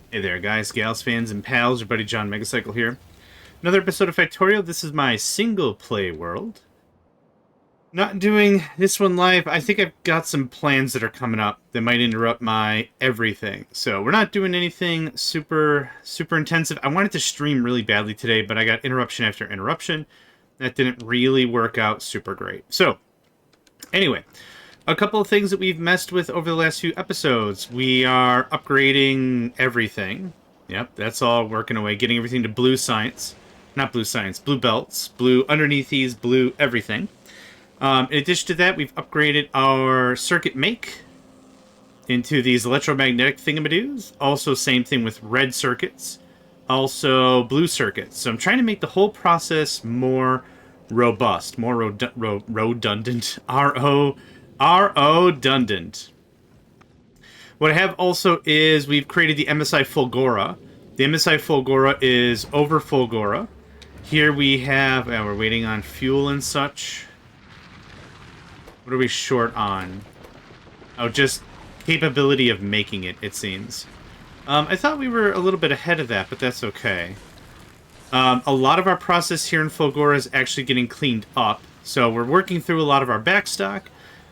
Hey there, guys, gals, fans, and pals. Your buddy JohnMegacycle here. Another episode of Factorio. This is my single play world. Not doing this one live. I think I've got some plans that are coming up that might interrupt my everything. So we're not doing anything super intensive. I wanted to stream really badly today, but I got interruption after interruption. That didn't really work out super great. So, anyway. A couple of things that we've messed with over the last few episodes. We are upgrading everything. Yep, that's all working away. Getting everything to blue science. Not blue science, blue belts. Blue underneath these, blue everything. In addition to that, we've upgraded our circuit make into these electromagnetic thingamadoos. Also, same thing with red circuits. Also, blue circuits. So I'm trying to make the whole process more robust, more redundant. Redundant. What I have also is we've created the MSI Fulgora. The MSI Fulgora is over Fulgora. Here we have, we're waiting on fuel and such. What are we short on? Oh, just capability of making it, it seems. I thought we were a little bit ahead of that, but that's okay. A lot of our process here in Fulgora is actually getting cleaned up. So we're working through a lot of our backstock.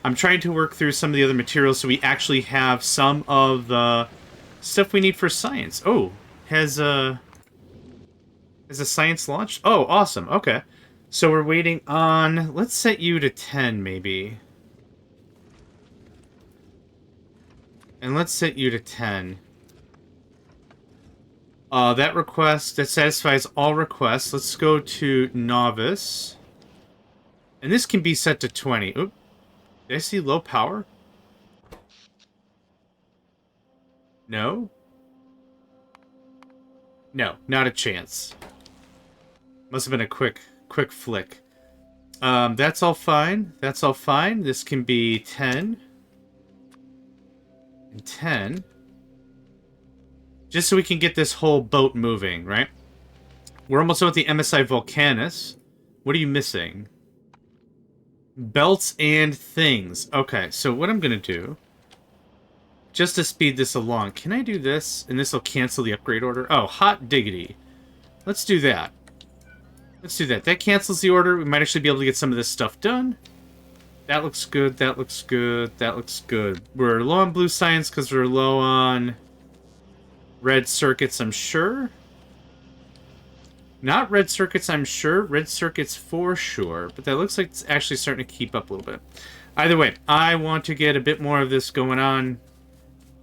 I'm trying to work through some of the other materials so we actually have some of the stuff we need for science. Oh, has a science launched? Oh, awesome. Okay. So we're waiting on... Let's set you to 10, maybe. And let's set you to 10. That request, that satisfies all requests. Let's go to Novice. And this can be set to 20. Oop. Did I see low power? No? No, not a chance. Must have been a quick flick. That's all fine. That's all fine. This can be 10. And 10. Just so we can get this whole boat moving, right? We're almost done with the MSI Volcanus. What are you missing? Belts and things. Okay, so what I'm going to do, just to speed this along, can I do this? And this will cancel the upgrade order. Oh, hot diggity. Let's do that. Let's do that. That cancels the order. We might actually be able to get some of this stuff done. That looks good. That looks good. That looks good. We're low on blue science because we're low on red circuits, I'm sure. Not red circuits, I'm sure. Red circuits for sure. But that looks like it's actually starting to keep up a little bit. Either way, I want to get a bit more of this going on.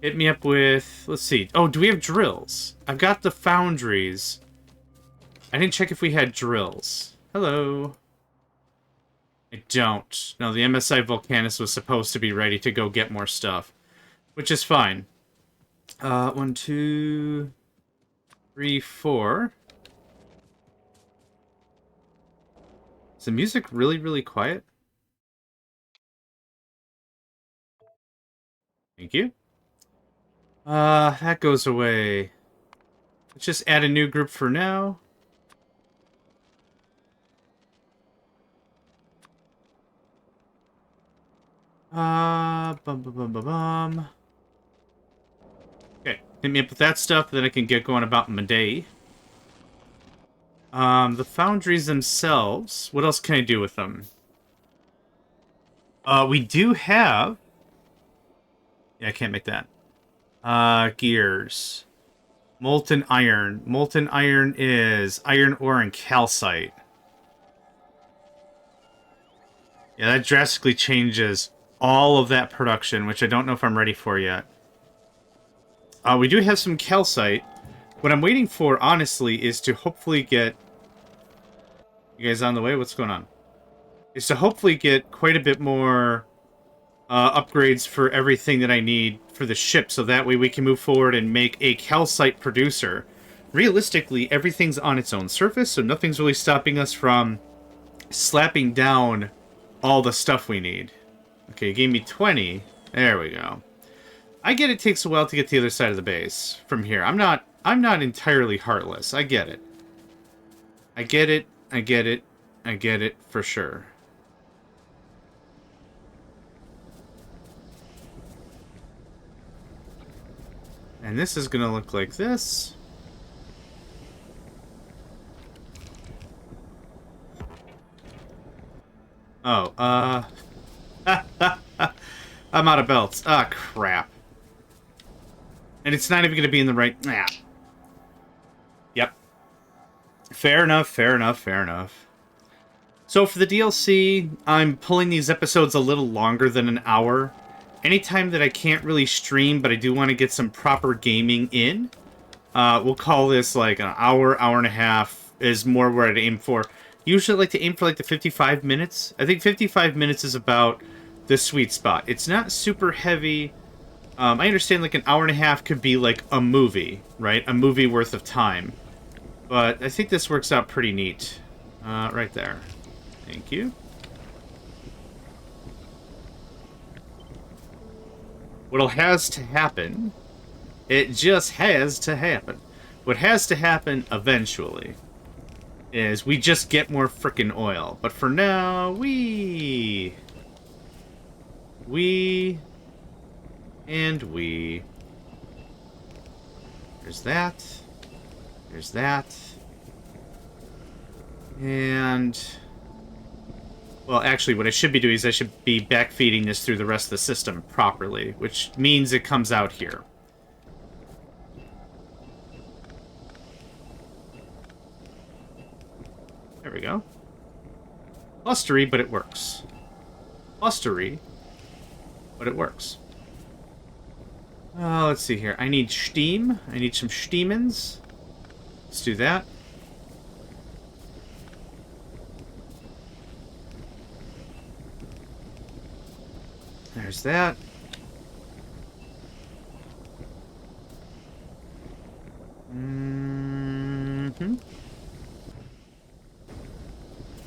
Hit me up with... Let's see. Oh, do we have drills? I've got the foundries. I didn't check if we had drills. Hello. I don't. No, the MSI Volcanus was supposed to be ready to go get more stuff. Which is fine. 1, 2, 3, 4... Is the music really, really quiet? Thank you. That goes away. Let's just add a new group for now. Bum. Okay, hit me up with that stuff, then I can get going about my day. The foundries themselves, what else can I do with them? We do have... Yeah, I can't make that. Gears. Molten iron. Molten iron is iron ore and calcite. Yeah, that drastically changes all of that production, which I don't know if I'm ready for yet. We do have some calcite. What I'm waiting for, honestly, is to hopefully get... You guys on the way? What's going on? Is to hopefully get quite a bit more upgrades for everything that I need for the ship, so that way we can move forward and make a calcite producer. Realistically, everything's on its own surface, so nothing's really stopping us from slapping down all the stuff we need. Okay, you gave me 20. There we go. I get it takes a while to get to the other side of the base from here. I'm not entirely heartless. I get it. I get it. I get it. I get it for sure. And this is going to look like this. Oh, I'm out of belts. Ah, crap. And it's not even going to be in the right... Nah. Yep. Fair enough, fair enough, fair enough. So for the DLC, I'm pulling these episodes a little longer than an hour. Anytime that I can't really stream, but I do want to get some proper gaming in, we'll call this like an hour, hour and a half is more where I'd aim for. Usually I like to aim for like the 55 minutes. I think 55 minutes is about the sweet spot. It's not super heavy. I understand like an hour and a half could be like a movie, right? A movie worth of time. But I think this works out pretty neat. Right there. Thank you. What has to happen, it just has to happen. What has to happen eventually is we just get more frickin' oil. But for now, we... There's that. There's that. And... Well, actually, what I should be doing is I should be backfeeding this through the rest of the system properly, which means it comes out here. There we go. Clustery, but it works. Clustery, but it works. Let's see here. I need steam. I need some steamins. Let's do that. There's that.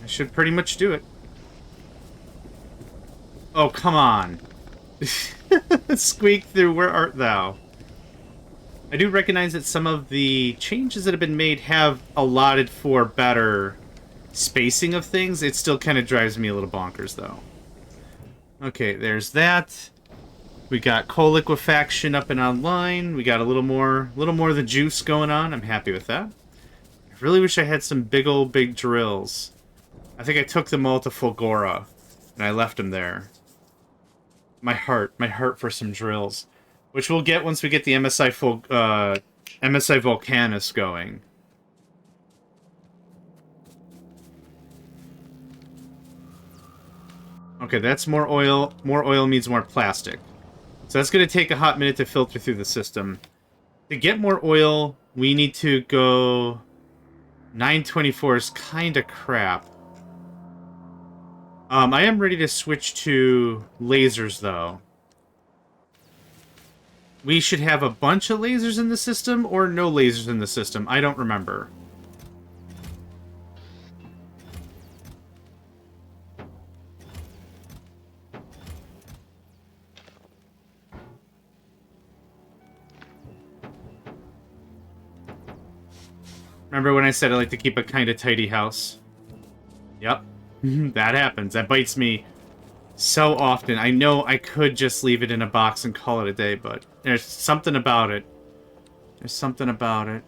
I should pretty much do it. Oh, come on. Squeak through, where art thou? I do recognize that some of the changes that have been made have allotted for better spacing of things. It still kind of drives me a little bonkers, though. Okay, there's that. We got coal liquefaction up and online. We got a little more of the juice going on. I'm happy with that. I really wish I had some big drills. I think I took them all to Fulgora, and I left them there. My heart for some drills, which we'll get once we get the MSI Volcanus going. Okay, that's more oil. More oil means more plastic. So that's going to take a hot minute to filter through the system. To get more oil, we need to go... 924 is kind of crap. I am ready to switch to lasers, though. We should have a bunch of lasers in the system, or no lasers in the system. I don't remember. Remember when I said I like to keep a kind of tidy house? Yep. That happens. That bites me so often. I know I could just leave it in a box and call it a day, but there's something about it. There's something about it.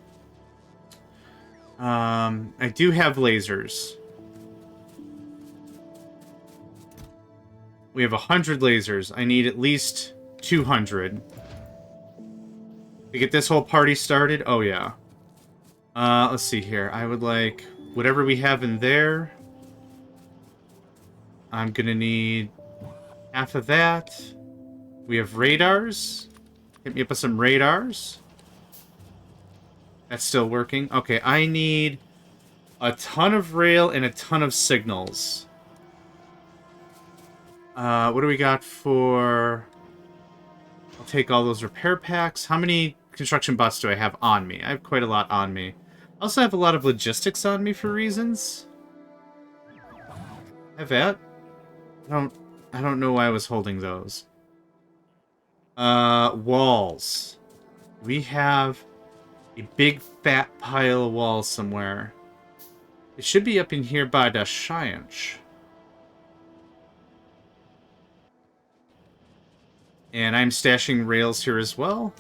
I do have lasers. We have 100 lasers. I need at least 200. To get this whole party started? Oh, yeah. Let's see here. I would like whatever we have in there. I'm gonna need half of that. We have radars. Hit me up with some radars. That's still working. Okay, I need a ton of rail and a ton of signals. What do we got for... I'll take all those repair packs. How many construction bots do I have on me? I have quite a lot on me. I also have a lot of logistics on me for reasons. Have that? I don't know why I was holding those. Walls. We have a big fat pile of walls somewhere. It should be up in here by the Science. And I'm stashing rails here as well.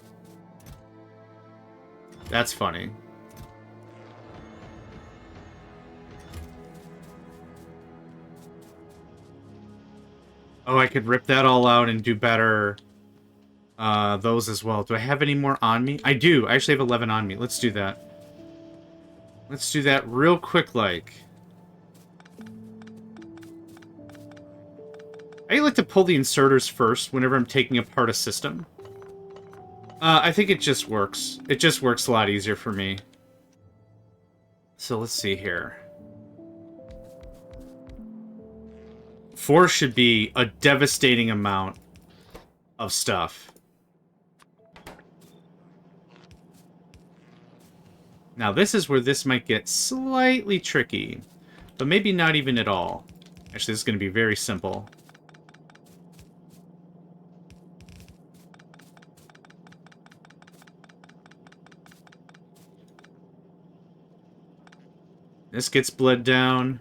That's funny. Oh, I could rip that all out and do better those as well. Do I have any more on me? I do. I actually have 11 on me. Let's do that. Let's do that real quick, like. I like to pull the inserters first whenever I'm taking apart a system. I think it just works. It just works a lot easier for me. So let's see here. 4 should be a devastating amount of stuff. Now this is where this might get slightly tricky, but maybe not even at all. Actually, this is going to be very simple. This gets bled down.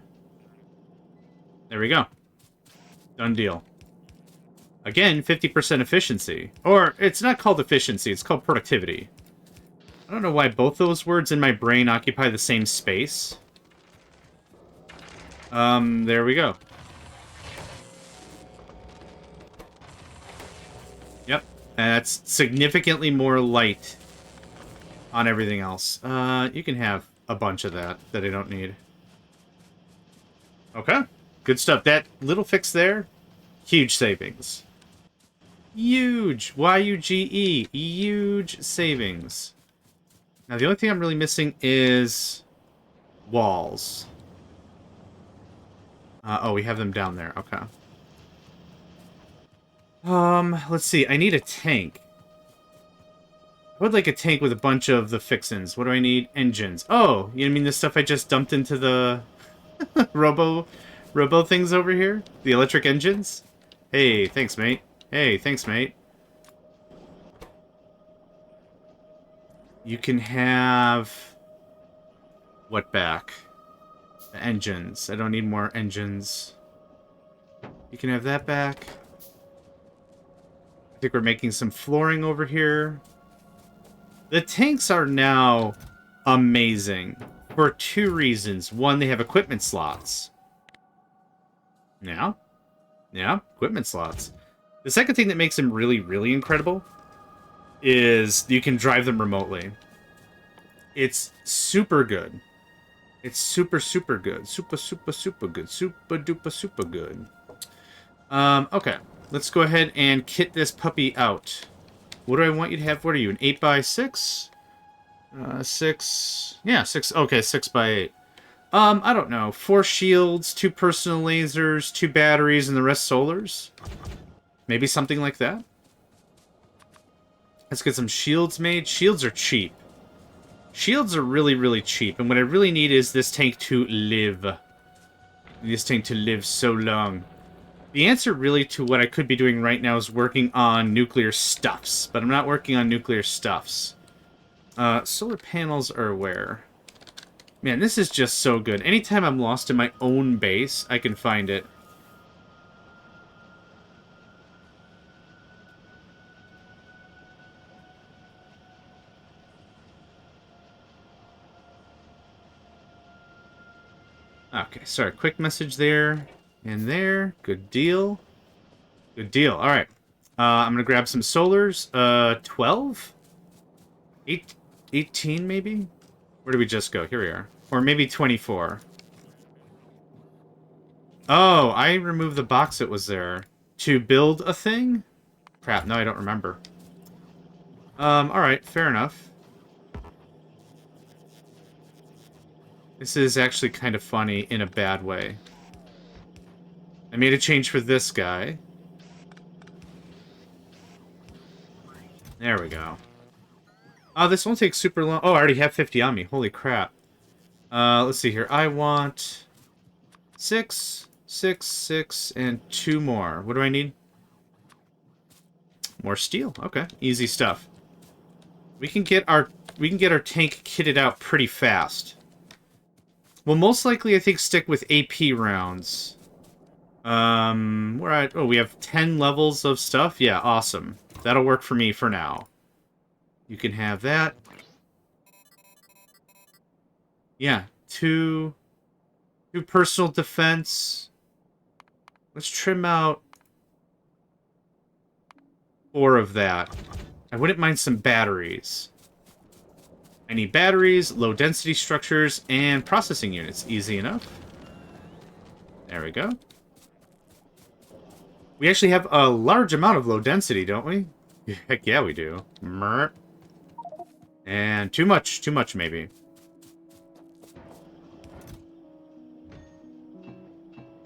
There we go. Done deal. Again, 50% efficiency. Or, it's not called efficiency, it's called productivity. I don't know why both those words in my brain occupy the same space. There we go. Yep, that's significantly more light on everything else. You can have a bunch of that I don't need. Okay, good stuff. That little fix there, huge savings. Huge! Y-U-G-E. Huge savings. Now, the only thing I'm really missing is walls. Oh, we have them down there. Okay. Let's see. I need a tank. I would like a tank with a bunch of the fixins. What do I need? Engines. Oh, you mean the stuff I just dumped into the robo things over here? The electric engines? Hey, thanks, mate. Hey, thanks, mate. You can have... what back? The engines. I don't need more engines. You can have that back. I think we're making some flooring over here. The tanks are now amazing for 2 reasons. One, they have equipment slots. Yeah, equipment slots. The second thing that makes them really, really incredible is you can drive them remotely. It's super good. It's super, super good. Super, super, super good. Super duper, super good. Okay. Let's go ahead and kit this puppy out. What do I want you to have? What are you, an 8x6? 6... yeah, 6... okay, 6x8. I don't know. 4 shields, 2 personal lasers, 2 batteries, and the rest solars? Maybe something like that? Let's get some shields made. Shields are cheap. Shields are really, really cheap. And what I really need is this tank to live. This tank to live so long. The answer really to what I could be doing right now is working on nuclear stuffs. But I'm not working on nuclear stuffs. Solar panels are where? Man, this is just so good. Anytime I'm lost in my own base, I can find it. Okay, sorry. Quick message there and there. Good deal. Good deal. All right. I'm going to grab some solars. 12? 18 maybe? Where do we just go? Here we are. Or maybe 24. Oh, I removed the box that was there. To build a thing? Crap, no, I don't remember. Alright, fair enough. This is actually kind of funny in a bad way. I made a change for this guy. There we go. Oh, this won't take super long. Oh, I already have 50 on me. Holy crap. Let's see here. I want 6, 6, 6, and 2 more. What do I need? More steel. Okay, easy stuff. We can get our tank kitted out pretty fast. We'll most likely, I think, stick with AP rounds. We're at... oh, we have 10 levels of stuff? Yeah, awesome. That'll work for me for now. You can have that. Yeah, two personal defense. Let's trim out 4 of that. I wouldn't mind some batteries. I need batteries, low density structures, and processing units. Easy enough. There we go. We actually have a large amount of low density, don't we? Heck yeah, we do. Merp. And too much maybe.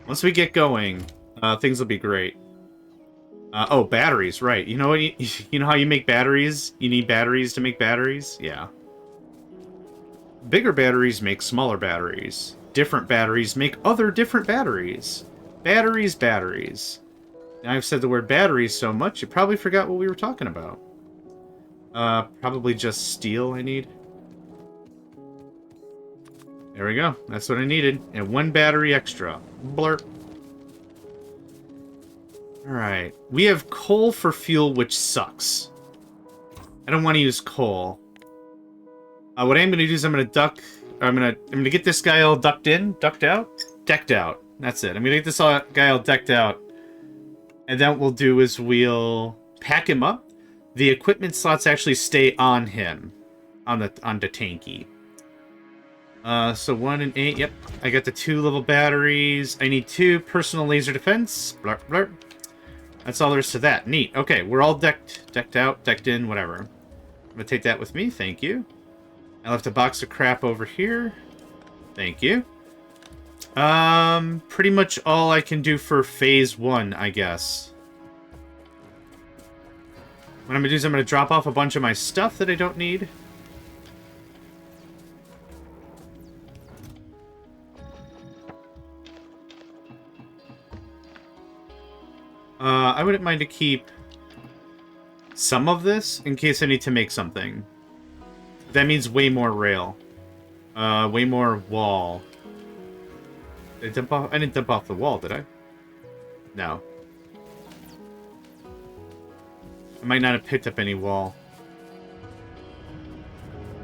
Once we get going, things will be great. Oh, batteries, right. You know what? You know how you make batteries? You need batteries to make batteries? Yeah. Bigger batteries make smaller batteries. Different batteries make other different batteries. Batteries, batteries. Now I've said the word batteries so much, you probably forgot what we were talking about. Probably just steel I need. There we go. That's what I needed. And 1 battery extra. Blurp. Alright. We have coal for fuel, which sucks. I don't want to use coal. What I'm going to do is I'm going to get this guy all decked out. That's it. I'm going to get this guy all decked out. And then what we'll do is we'll pack him up. The equipment slots actually stay on him. On the tanky. So 1 and 8. Yep. I got the 2 little batteries. I need 2 personal laser defense. Blurp, blurp. That's all there is to that. Neat. Okay, we're all decked out, decked in, whatever. I'm gonna take that with me. Thank you. I left a box of crap over here. Thank you. Pretty much all I can do for phase 1, I guess. What I'm gonna do is I'm gonna drop off a bunch of my stuff that I don't need. I wouldn't mind to keep some of this in case I need to make something. That means way more rail. Way more wall. Did I dump off? I didn't dump off the wall, did I? No. I might not have picked up any wall.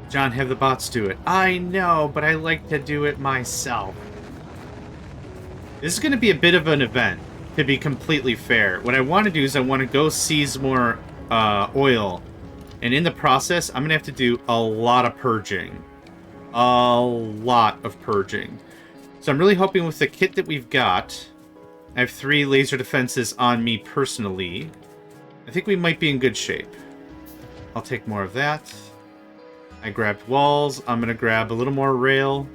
John, have the bots do it. I know, but I like to do it myself. This is going to be a bit of an event, to be completely fair. What I want to do is I want to go seize more oil. And in the process, I'm going to have to do a lot of purging. A lot of purging. So I'm really hoping with the kit that we've got, I have 3 laser defenses on me personally. I think we might be in good shape. I'll take more of that. I grabbed walls. I'm going to grab a little more rail.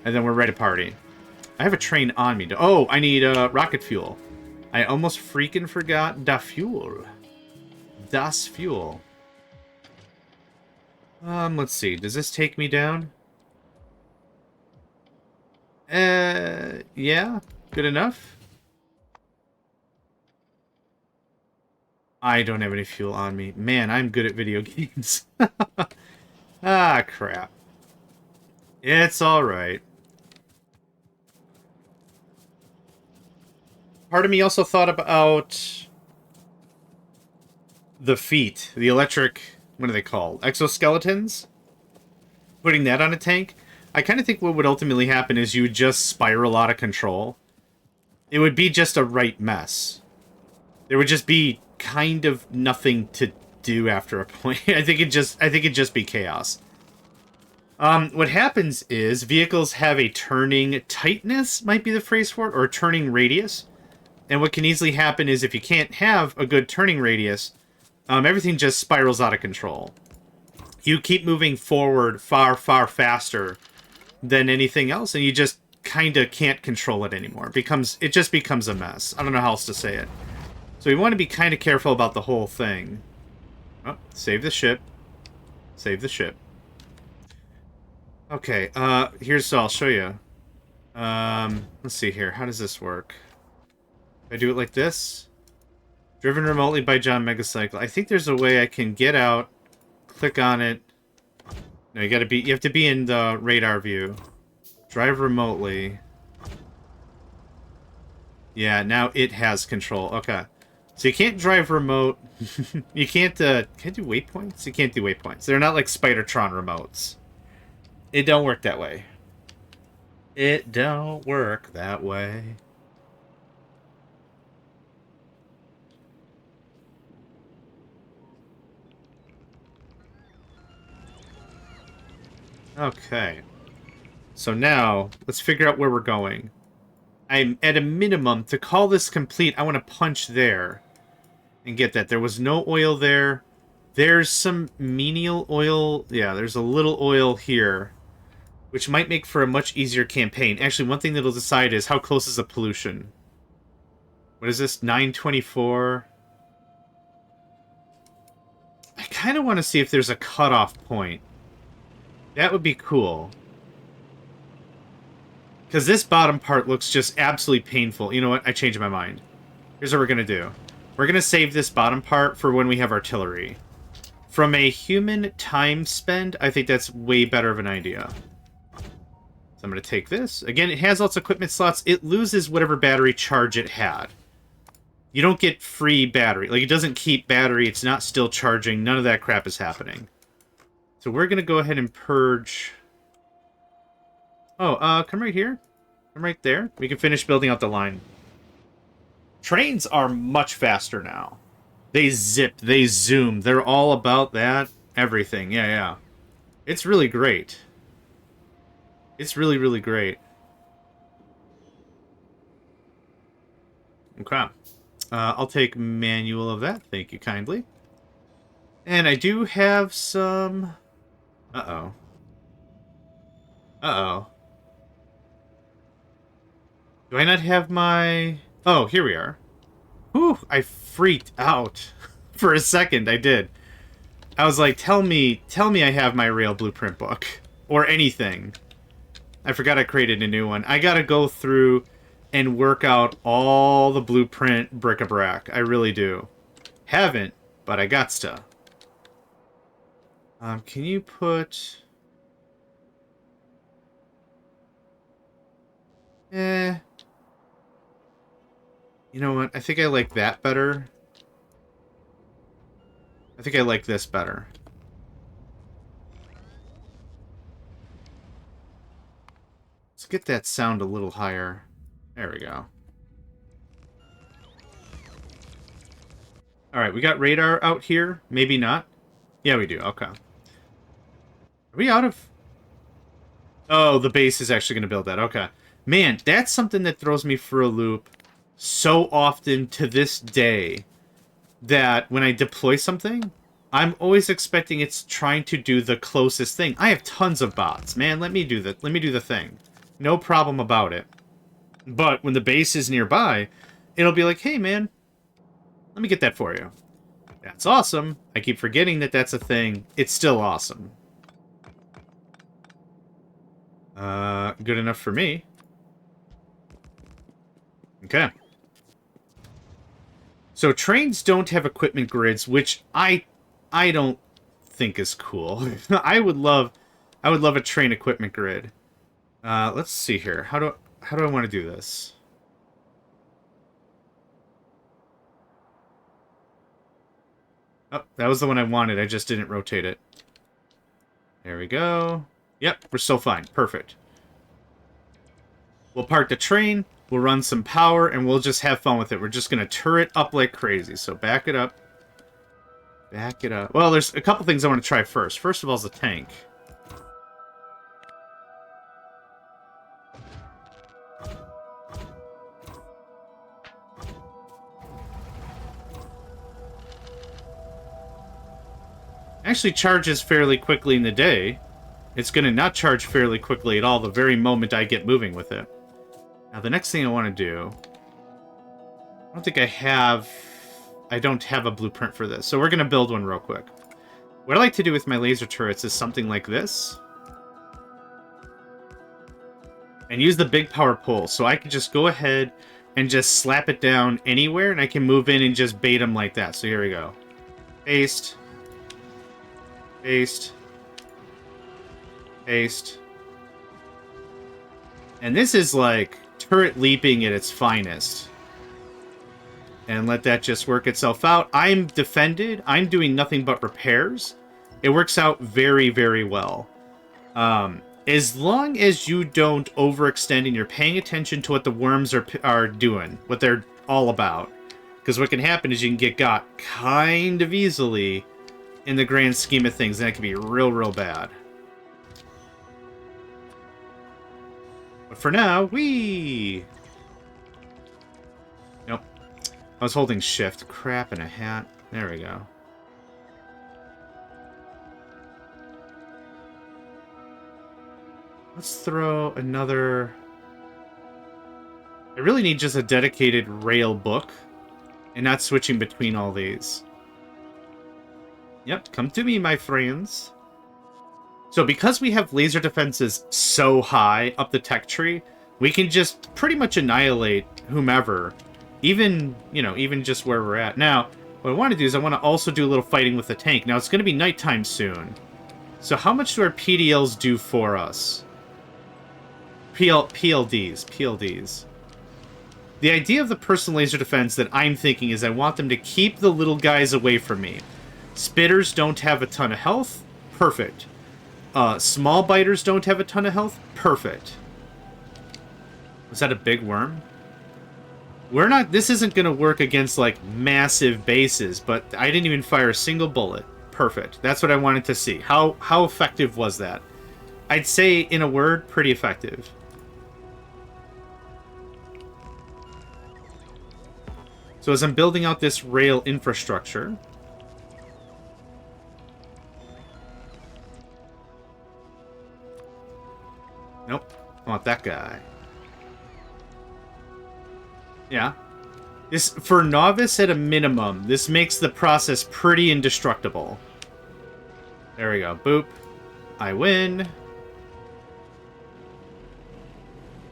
And then we're ready to party. I have a train on me. Oh, I need rocket fuel. I almost freaking forgot da fuel. Das fuel. Let's see. Does this take me down? Yeah. Good enough. I don't have any fuel on me. Man, I'm good at video games. Ah, crap. It's alright. Part of me also thought about the feet, the electric, what are they called? Exoskeletons? Putting that on a tank. I kind of think what would ultimately happen is you would just spiral out of control. It would be just a right mess. There would just be kind of nothing to do after a point. I think it'd just be chaos. What happens is vehicles have a turning tightness, might be the phrase for it, or a turning radius. And what can easily happen is if you can't have a good turning radius, everything just spirals out of control. You keep moving forward far, far faster than anything else, and you just kind of can't control it anymore. It just becomes a mess. I don't know how else to say it. So we want to be kind of careful about the whole thing. Oh, save the ship. Save the ship. Okay, so I'll show you. Let's see here. How does this work? If I do it like this. Driven remotely by JohnMegacycle. I think there's a way I can get out, click on it. No, you have to be in the radar view. Drive remotely. Yeah, now it has control. Okay. So you can't drive remote. You can't do waypoints? You can't do waypoints. They're not like Spider-Tron remotes. It don't work that way. It don't work that way. Okay. So now, let's figure out where we're going. I'm, at a minimum, to call this complete, I want to punch there. And get that. There was no oil there. There's some menial oil. Yeah, there's a little oil here. Which might make for a much easier campaign. Actually, one thing that'll decide is how close is the pollution. What is this? 924. I kind of want to see if there's a cutoff point. That would be cool. Because this bottom part looks just absolutely painful. You know what? I changed my mind. Here's what we're going to do. We're going to save this bottom part for when we have artillery. From a human time spend, I think that's way better of an idea. So I'm going to take this. Again, it has lots of equipment slots. It loses whatever battery charge it had. You don't get free battery. Like, it doesn't keep battery. It's not still charging. None of that crap is happening. So we're going to go ahead and purge... Oh, come right here. Come right there. We can finish building out the line. Trains are much faster now. They zip, they zoom. They're all about that. Everything. Yeah, yeah. It's really great. It's really, really great. Okay. I'll take manual of that. Thank you kindly. And I do have some... Uh-oh. Uh-oh. Do I not have my... Oh, here we are. Whew, I freaked out. For a second, I did. I was like, tell me I have my rail blueprint book. Or anything. I forgot I created a new one. I gotta go through and work out all the blueprint bric-a-brac. I really do. Haven't, but I gotsta. Can you put... You know what? I think I like that better. I think I like this better. Let's get that sound a little higher. There we go. Alright, we got radar out here. Maybe not. Yeah, we do. Okay. Are we out of... Oh, the base is actually going to build that. Okay. Man, that's something that throws me for a loop so often to this day, that when I deploy something, I'm always expecting it's trying to do the closest thing. I have tons of bots. Man, let me do the thing. No problem about it. But when the base is nearby, it'll be like, hey, man, let me get that for you. That's awesome. I keep forgetting that that's a thing. It's still awesome. Good enough for me. Okay. So trains don't have equipment grids, which I don't think is cool. I would love a train equipment grid. Let's see here. How do I want to do this? Oh, that was the one I wanted. I just didn't rotate it. There we go. Yep, we're still fine. Perfect. We'll park the train. We'll run some power, and we'll just have fun with it. We're just going to turret up like crazy. So back it up. Back it up. Well, there's a couple things I want to try first. First of all is the tank. Actually charges fairly quickly in the day. It's going to not charge fairly quickly at all the very moment I get moving with it. Now, the next thing I want to do... I don't think I have... I don't have a blueprint for this, so we're going to build one real quick. What I like to do with my laser turrets is something like this. And use the big power pole, so I can just go ahead and just slap it down anywhere, and I can move in and just bait them like that. So here we go. Paste. Paste. Paste. And this is like turret leaping at its finest. And let that just work itself out. I'm defended. I'm doing nothing but repairs. It works out very, very well. As long as you don't overextend and you're paying attention to what the worms are doing, what they're all about. Because what can happen is you can get got kind of easily in the grand scheme of things, and that can be real, real bad. But for now, whee! Nope. I was holding shift. Crap in a hat. There we go. Let's throw another... I really need just a dedicated rail book and not switching between all these. Yep, come to me, my friends. So because we have laser defenses so high up the tech tree, we can just pretty much annihilate whomever, even, you know, even just where we're at. Now, what I want to do is I want to also do a little fighting with the tank. Now, it's going to be nighttime soon. So how much do our PDLs do for us? PLDs. The idea of the personal laser defense that I'm thinking is I want them to keep the little guys away from me. Spitters don't have a ton of health. Perfect. Small biters don't have a ton of health. Perfect. Was that a big worm? We're not... This isn't going to work against, like, massive bases, but I didn't even fire a single bullet. Perfect. That's what I wanted to see. How effective was that? I'd say, in a word, pretty effective. So as I'm building out this rail infrastructure... Nope. I want that guy. Yeah. This, for novice at a minimum, this makes the process pretty indestructible. There we go. Boop. I win.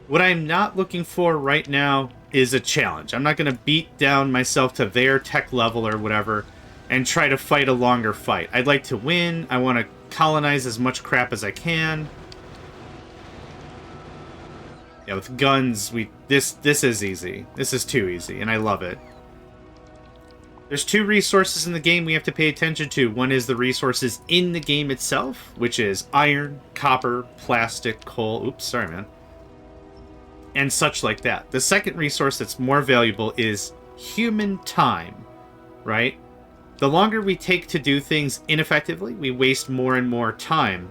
What I'm not looking for right now is a challenge. I'm not going to beat down myself to their tech level or whatever and try to fight a longer fight. I'd like to win. I want to colonize as much crap as I can. Yeah, with guns, this is easy. This is too easy, and I love it. There's two resources in the game we have to pay attention to. One is the resources in the game itself, which is iron, copper, plastic, coal. Oops, sorry, man. And such like that. The second resource that's more valuable is human time, right? The longer we take to do things ineffectively, we waste more and more time.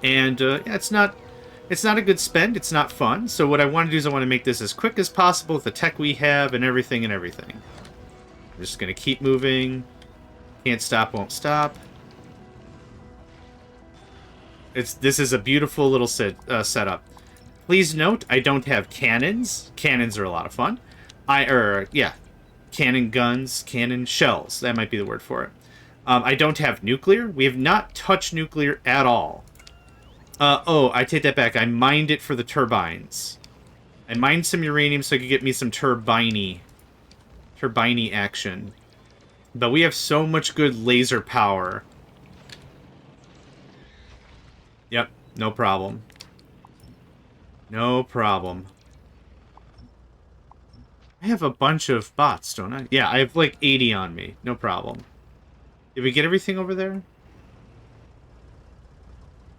And it's not a good spend. It's not fun. So what I want to do is I want to make this as quick as possible with the tech we have and everything and everything. I'm just going to keep moving. Can't stop, won't stop. This is a beautiful little setup. Please note, I don't have cannons. Cannons are a lot of fun. Cannon guns, cannon shells. That might be the word for it. I don't have nuclear. We have not touched nuclear at all. I take that back. I mined it for the turbines. I mined some uranium so I could get me some turbine action. But we have so much good laser power. Yep, no problem. No problem. I have a bunch of bots, don't I? Yeah, I have like 80 on me. No problem. Did we get everything over there?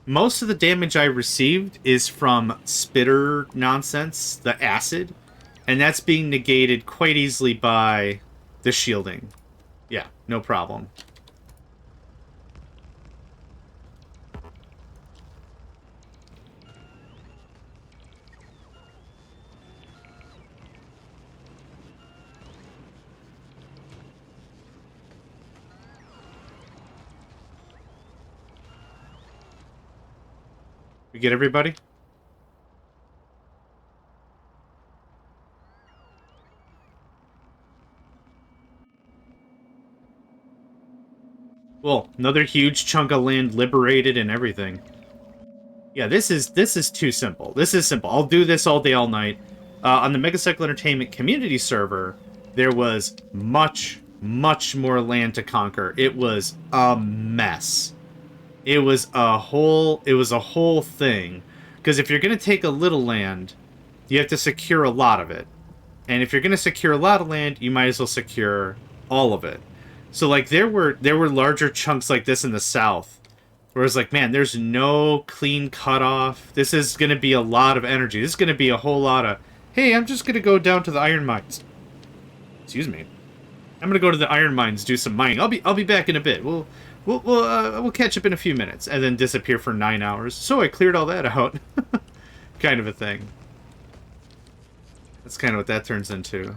Most of the damage I received is from spitter nonsense, the acid, and that's being negated quite easily by the shielding. Yeah, no problem. We get everybody? Well, another huge chunk of land liberated and everything. Yeah, this is too simple. This is simple. I'll do this all day, all night. On the Megacycle Entertainment community server, there was much, much more land to conquer. It was a mess. It was a whole thing. Because if you're going to take a little land, you have to secure a lot of it. And if you're going to secure a lot of land, you might as well secure all of it. So, like, there were larger chunks like this in the south. Whereas, like, man, there's no clean cutoff. This is going to be a lot of energy. This is going to be a whole lot of, hey, I'm just going to go down to the iron mines. Excuse me. I'm going to go to the iron mines, do some mining. I'll be back in a bit. We'll catch up in a few minutes, and then disappear for 9 hours. So I cleared all that out. Kind of a thing. That's kind of what that turns into.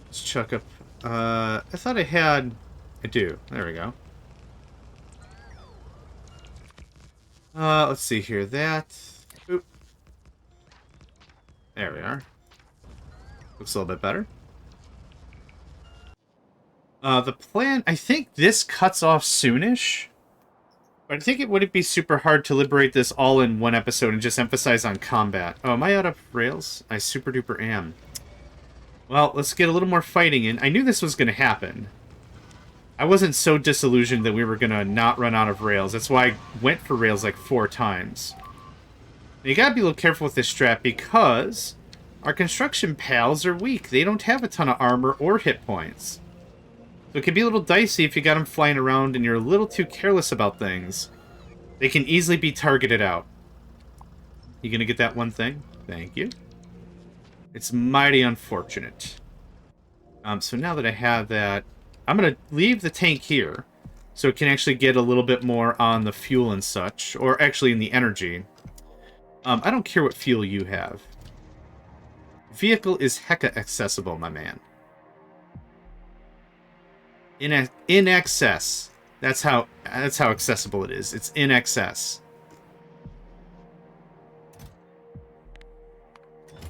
Let's chuck up. I thought I had. I do. There we go. Let's see here. That. Oop. There we are. Looks a little bit better. The plan, I think this cuts off soonish. But I think it wouldn't be super hard to liberate this all in one episode and just emphasize on combat. Oh, am I out of rails? I super duper am. Well, let's get a little more fighting in. I knew this was going to happen. I wasn't so disillusioned that we were going to not run out of rails. That's why I went for rails like 4 times. Now, you gotta be a little careful with this strat because our construction pals are weak. They don't have a ton of armor or hit points. So it can be a little dicey if you got them flying around and you're a little too careless about things. They can easily be targeted out. You gonna get that one thing? Thank you. It's mighty unfortunate. So now that I have that, I'm gonna leave the tank here so it can actually get a little bit more on the fuel and such, or actually in the energy. I don't care what fuel you have. Vehicle is hecka accessible, my man. In excess. That's how accessible it is. It's in excess.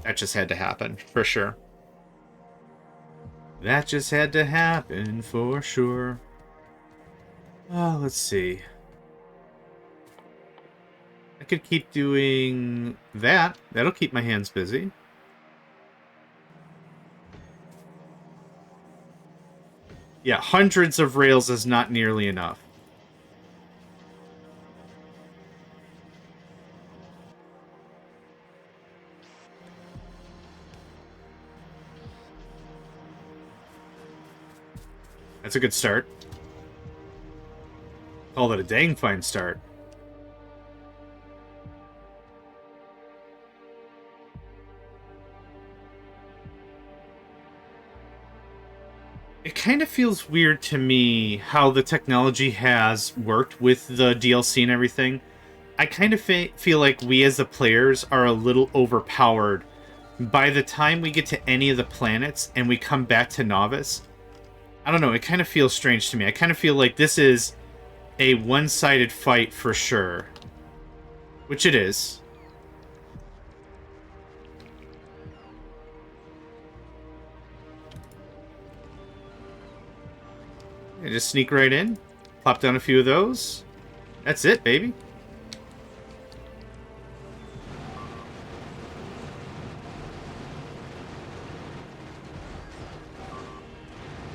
That just had to happen, for sure. That just had to happen, for sure. Oh, let's see. I could keep doing that. That'll keep my hands busy. Yeah, hundreds of rails is not nearly enough. That's a good start. Call it a dang fine start. It kind of feels weird to me how the technology has worked with the DLC and everything. I kind of feel like we as the players are a little overpowered. By the time we get to any of the planets and we come back to Novice, I don't know, it kind of feels strange to me. I kind of feel like this is a one-sided fight for sure. Which it is. I just sneak right in, pop down a few of those. That's it, baby.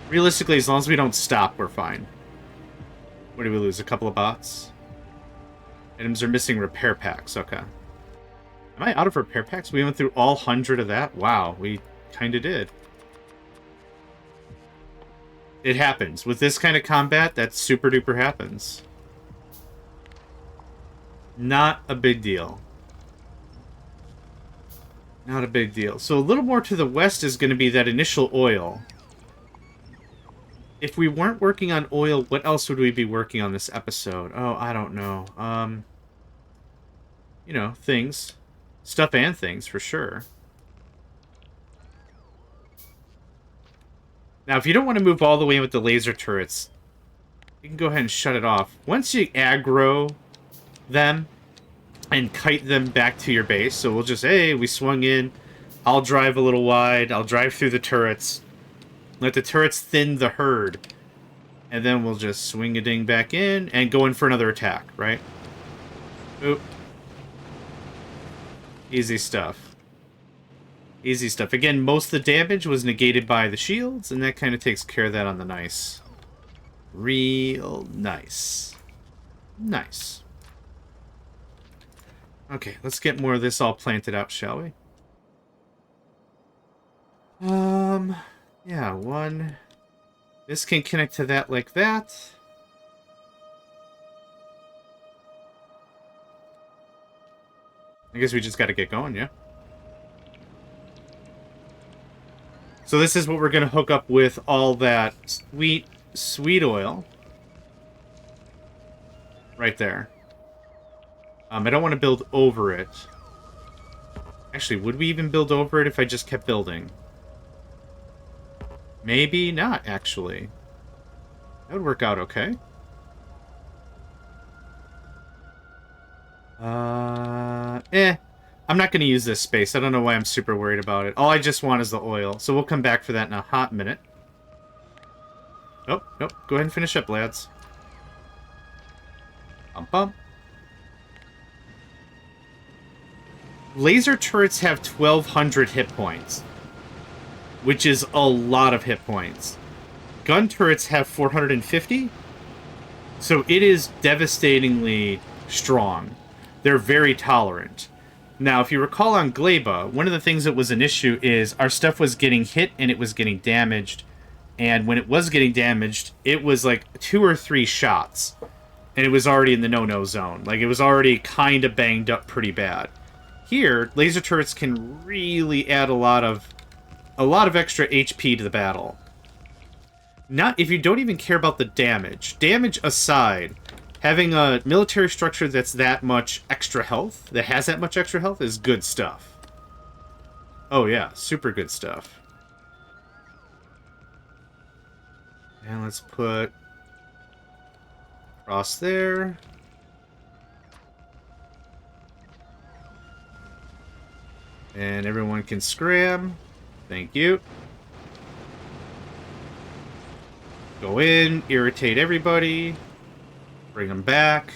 Realistically, as long as we don't stop, we're fine. What do we lose? A couple of bots? Items are missing repair packs. Okay. Am I out of repair packs? We went through all 100 of that? Wow, we kind of did. It happens. With this kind of combat, that super duper happens. Not a big deal. Not a big deal. So a little more to the west is going to be that initial oil. If we weren't working on oil, what else would we be working on this episode? Oh, I don't know. You know, things. Stuff and things, for sure. Now, if you don't want to move all the way in with the laser turrets, you can go ahead and shut it off. Once you aggro them and kite them back to your base, so we'll just, hey, we swung in, I'll drive a little wide, I'll drive through the turrets, let the turrets thin the herd, and then we'll just swing a ding back in and go in for another attack, right? Oop. Easy stuff. Easy stuff. Again, most of the damage was negated by the shields, and that kind of takes care of that on the nice. Real nice. Nice. Okay, let's get more of this all planted out, shall we? Yeah, one. This can connect to that like that. I guess we just got to get going, yeah? So this is what we're going to hook up with all that sweet oil. Right there. I don't want to build over it. Actually, would we even build over it if I just kept building? Maybe not, actually. That would work out okay. I'm not going to use this space. I don't know why I'm super worried about it. All I just want is the oil. So we'll come back for that in a hot minute. Oh, nope. Go ahead and finish up, lads. Bump, bump. Laser turrets have 1,200 hit points, which is a lot of hit points. Gun turrets have 450, so it is devastatingly strong. They're very tolerant. Now, if you recall on Gleba, one of the things that was an issue is our stuff was getting hit and it was getting damaged, and when it was getting damaged, it was like 2 or 3 shots, and it was already in the no-no zone. Like, it was already kind of banged up pretty bad. Here, laser turrets can really add a lot of extra HP to the battle. Not if you don't even care about the damage. Damage aside, having a military structure that's that much extra health, that has that much extra health, is good stuff. Oh yeah, super good stuff. And let's put cross there. And everyone can scram. Thank you. Go in, irritate everybody. Bring them back.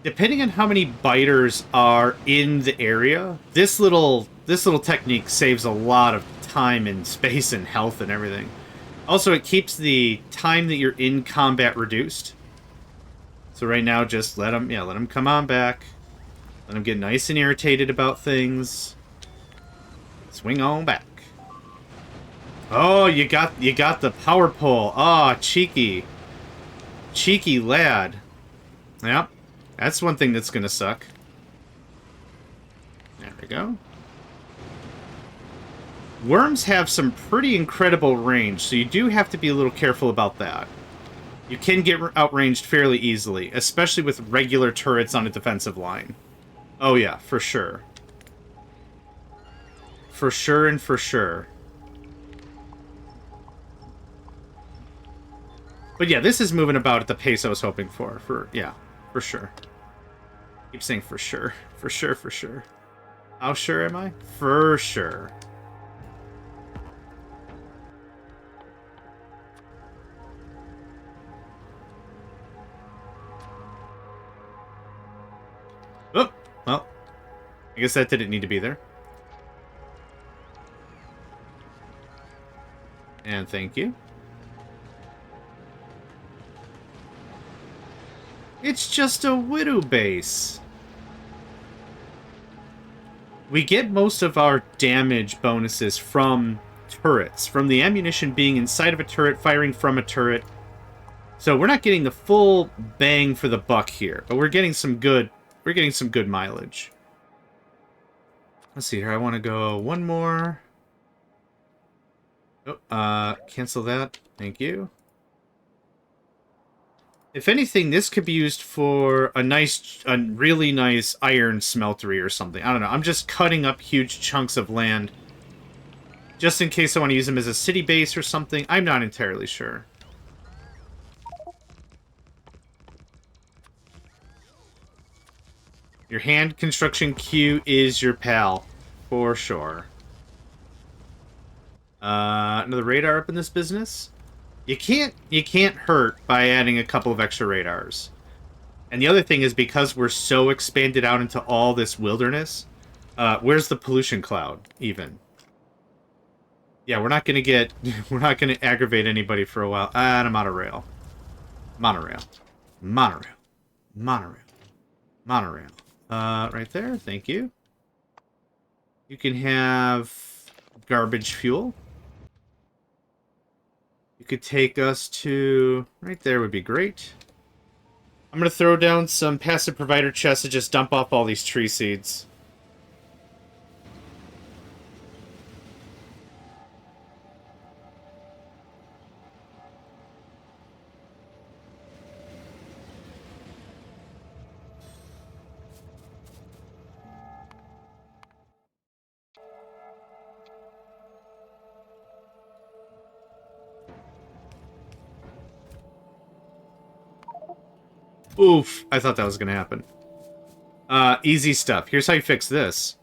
Depending on how many biters are in the area, this little technique saves a lot of time and space and health and everything. Also, it keeps the time that you're in combat reduced. So right now, just let them come on back. Let them get nice and irritated about things. Swing on back. Oh, you got the power pole. Ah, oh, cheeky lad. Yep, that's one thing that's gonna suck. There we go. Worms have some pretty incredible range, so you do have to be a little careful about that. You can get outranged fairly easily, especially with regular turrets on a defensive line. Oh yeah, for sure. For sure and for sure. But yeah, this is moving about at the pace I was hoping for. Yeah, for sure. Keep saying for sure. For sure, for sure. How sure am I? For sure. Oh, well. I guess that didn't need to be there. And thank you. It's just a Widow base. We get most of our damage bonuses from turrets, from the ammunition being inside of a turret, firing from a turret. So we're not getting the full bang for the buck here, but we're getting some good mileage. Let's see here. I want to go one more. Oh, cancel that. Thank you. If anything, this could be used for a really nice iron smeltery or something. I don't know. I'm just cutting up huge chunks of land just in case I want to use them as a city base or something. I'm not entirely sure. Your hand construction queue is your pal, for sure. Another radar up in this business. You can't hurt by adding a couple of extra radars. And the other thing is, because we're so expanded out into all this wilderness, where's the pollution cloud even? Yeah, we're not gonna aggravate anybody for a while. And I'm out of rail. Monorail. Right there. Thank you. You can have garbage fuel. You could take us to... Right there would be great. I'm going to throw down some passive provider chests to just dump off all these tree seeds. Oof, I thought that was going to happen. Easy stuff. Here's how you fix this.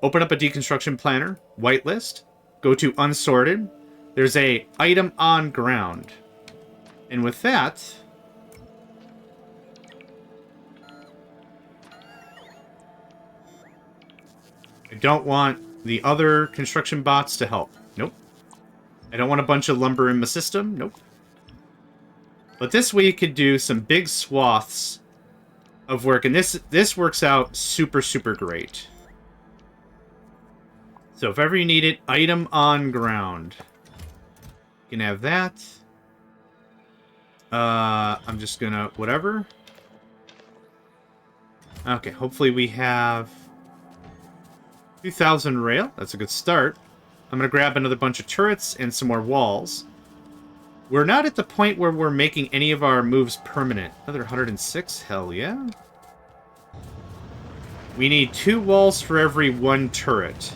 Open up a deconstruction planner, whitelist, go to unsorted. There's a item on ground. And with that, I don't want the other construction bots to help. Nope. I don't want a bunch of lumber in my system. Nope. But this way you could do some big swaths of work, and this works out super, super great. So if ever you need it, item on ground. You can have that. I'm just gonna... whatever. Okay, hopefully we have 2,000 rail. That's a good start. I'm gonna grab another bunch of turrets and some more walls. We're not at the point where we're making any of our moves permanent. Another 106? Hell yeah. We need 2 walls for every 1 turret.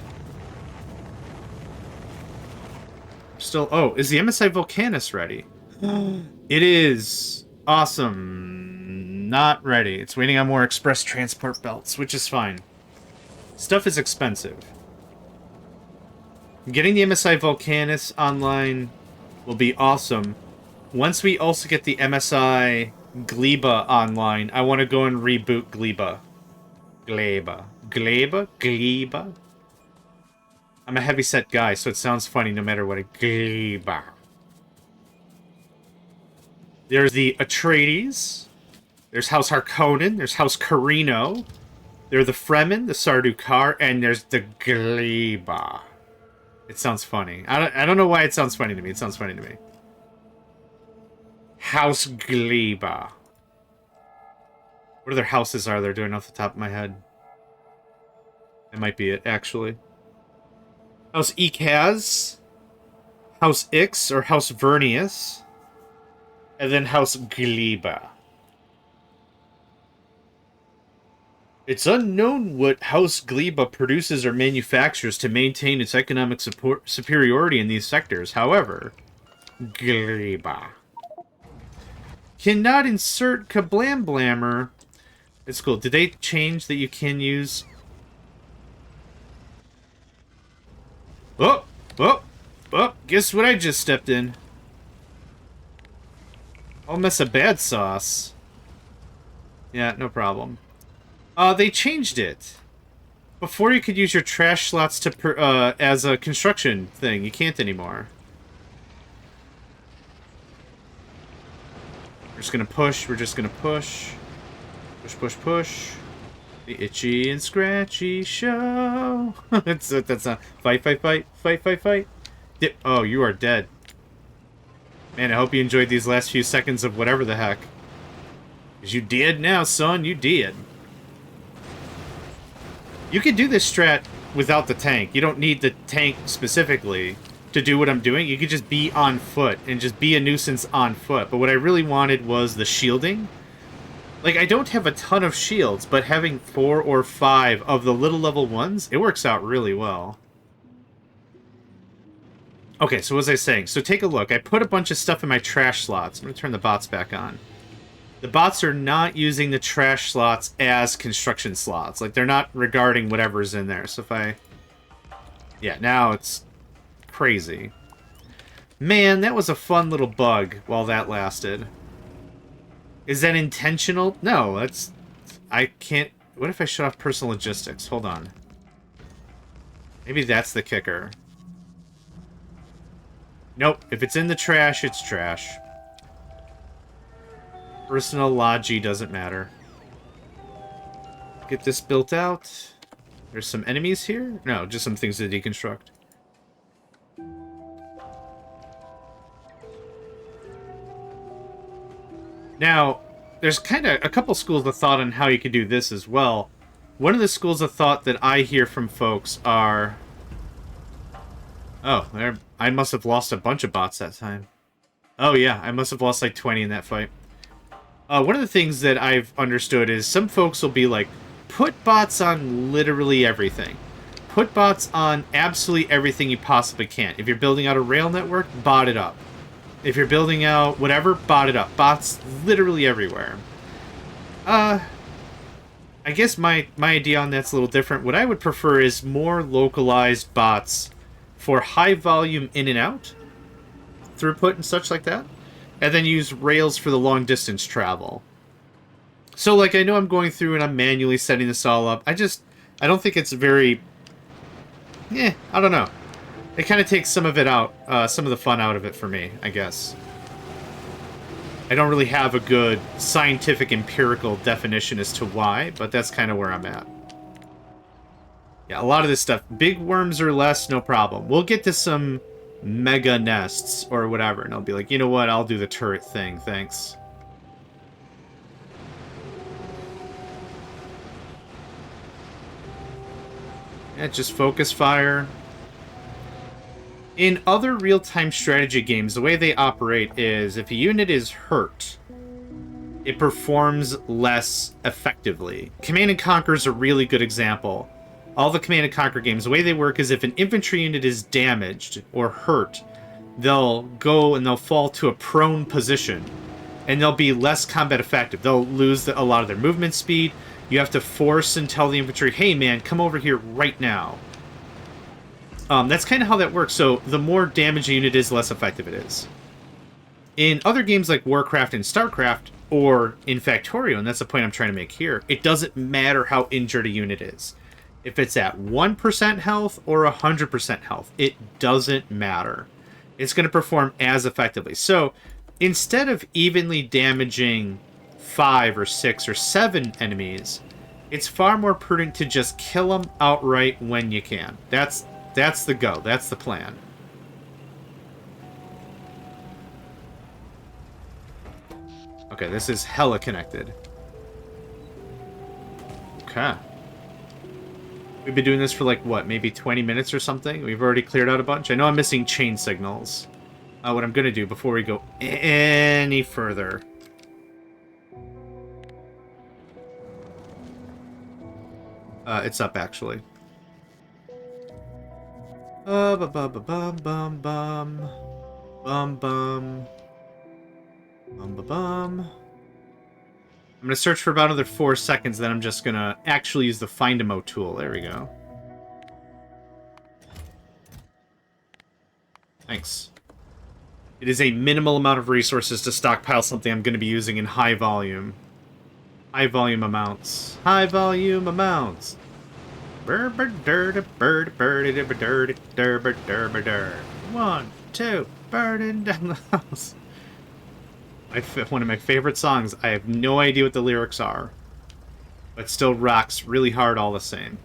Still... oh, is the MSI Volcanus ready? It is. Awesome. Not ready. It's waiting on more express transport belts, which is fine. Stuff is expensive. Getting the MSI Volcanus online will be awesome. Once we also get the MSI Gleba online, I want to go and reboot Gleba. Gleba? I'm a heavyset guy, so it sounds funny no matter what. Gleba. There's the Atreides. There's House Harkonnen. There's House Carino. There's the Fremen, the Sardaukar, and there's the Gleba. It sounds funny. I don't know why it sounds funny to me. It sounds funny to me. House Gleba. What other houses are there doing off the top of my head? That might be it, actually. House Ikaz. House Ix, or House Vernius. And then House Gleba. It's unknown what House Gleba produces or manufactures to maintain its economic superiority in these sectors. However, Gleba cannot insert Kablam Blammer. It's cool. Did they change that you can use... oh! Guess what I just stepped in? I'll mess a bad sauce. Yeah, no problem. They changed it. Before you could use your trash slots to as a construction thing. You can't anymore. We're just gonna push. We're just gonna push. Push. The Itchy and Scratchy Show. that's not fight. Oh, you are dead. Man, I hope you enjoyed these last few seconds of whatever the heck. 'Cause you dead now, son. You dead. You can do this strat without the tank. You don't need the tank specifically to do what I'm doing. You could just be on foot and just be a nuisance on foot. But what I really wanted was the shielding. Like, I don't have a ton of shields, but having 4 or 5 of the little level ones, it works out really well. Okay, so what was I saying? So take a look. I put a bunch of stuff in my trash slots. I'm going to turn the bots back on. The bots are not using the trash slots as construction slots. Like, they're not regarding whatever's in there. So if I... yeah, now it's crazy. Man, that was a fun little bug while that lasted. Is that intentional? No, that's... I can't... what if I shut off personal logistics? Hold on. Maybe that's the kicker. Nope. If it's in the trash, it's trash. Personal logi doesn't matter. Get this built out. There's some enemies here? No, just some things to deconstruct. Now, there's kind of a couple schools of thought on how you could do this as well. One of the schools of thought that I hear from folks are... Oh, I must have lost a bunch of bots that time. Oh yeah, I must have lost like 20 in that fight. One of the things that I've understood is some folks will be like, put bots on literally everything. Put bots on absolutely everything you possibly can. If you're building out a rail network, bot it up. If you're building out whatever, bot it up. Bots literally everywhere. I guess my idea on that's a little different. What I would prefer is more localized bots for high volume in and out, throughput and such like that, and then use rails for the long distance travel. So, like, I know I'm going through and I'm manually setting this all up. I don't think it's very... I don't know. It kind of takes some of it out, some of the fun out of it for me, I guess. I don't really have a good scientific, empirical definition as to why, but that's kind of where I'm at. Yeah, a lot of this stuff, big worms or less, no problem. We'll get to some mega nests or whatever, and I'll be like, you know what, I'll do the turret thing, thanks. Yeah, just focus fire. In other real-time strategy games, the way they operate is if a unit is hurt, it performs less effectively. Command & Conquer is a really good example. All the Command & Conquer games, the way they work is if an infantry unit is damaged or hurt, they'll go and they'll fall to a prone position, and they'll be less combat effective. They'll lose a lot of their movement speed. You have to force and tell the infantry, hey man, come over here right now. That's kind of how that works. So the more damage a unit is, the less effective it is. In other games like Warcraft and StarCraft, or in Factorio, and that's the point I'm trying to make here, it doesn't matter how injured a unit is. If it's at 1% health or 100% health, it doesn't matter. It's going to perform as effectively. So instead of evenly damaging 5 or 6 or 7 enemies, it's far more prudent to just kill them outright when you can. That's the go. That's the plan. Okay, this is hella connected. Okay. We've been doing this for like, what, maybe 20 minutes or something? We've already cleared out a bunch. I know I'm missing chain signals. What I'm going to do before we go any further... it's up, actually. Bum-ba-bum. Bum-bum. Bum-ba-bum. I'm going to search for about another 4 seconds, then I'm just going to actually use the Find-A-Mo tool. There we go. Thanks. It is a minimal amount of resources to stockpile something I'm going to be using in high volume. High volume amounts. High volume amounts. One, two, burning down the house. One of my favorite songs. I have no idea what the lyrics are, but still rocks really hard all the same.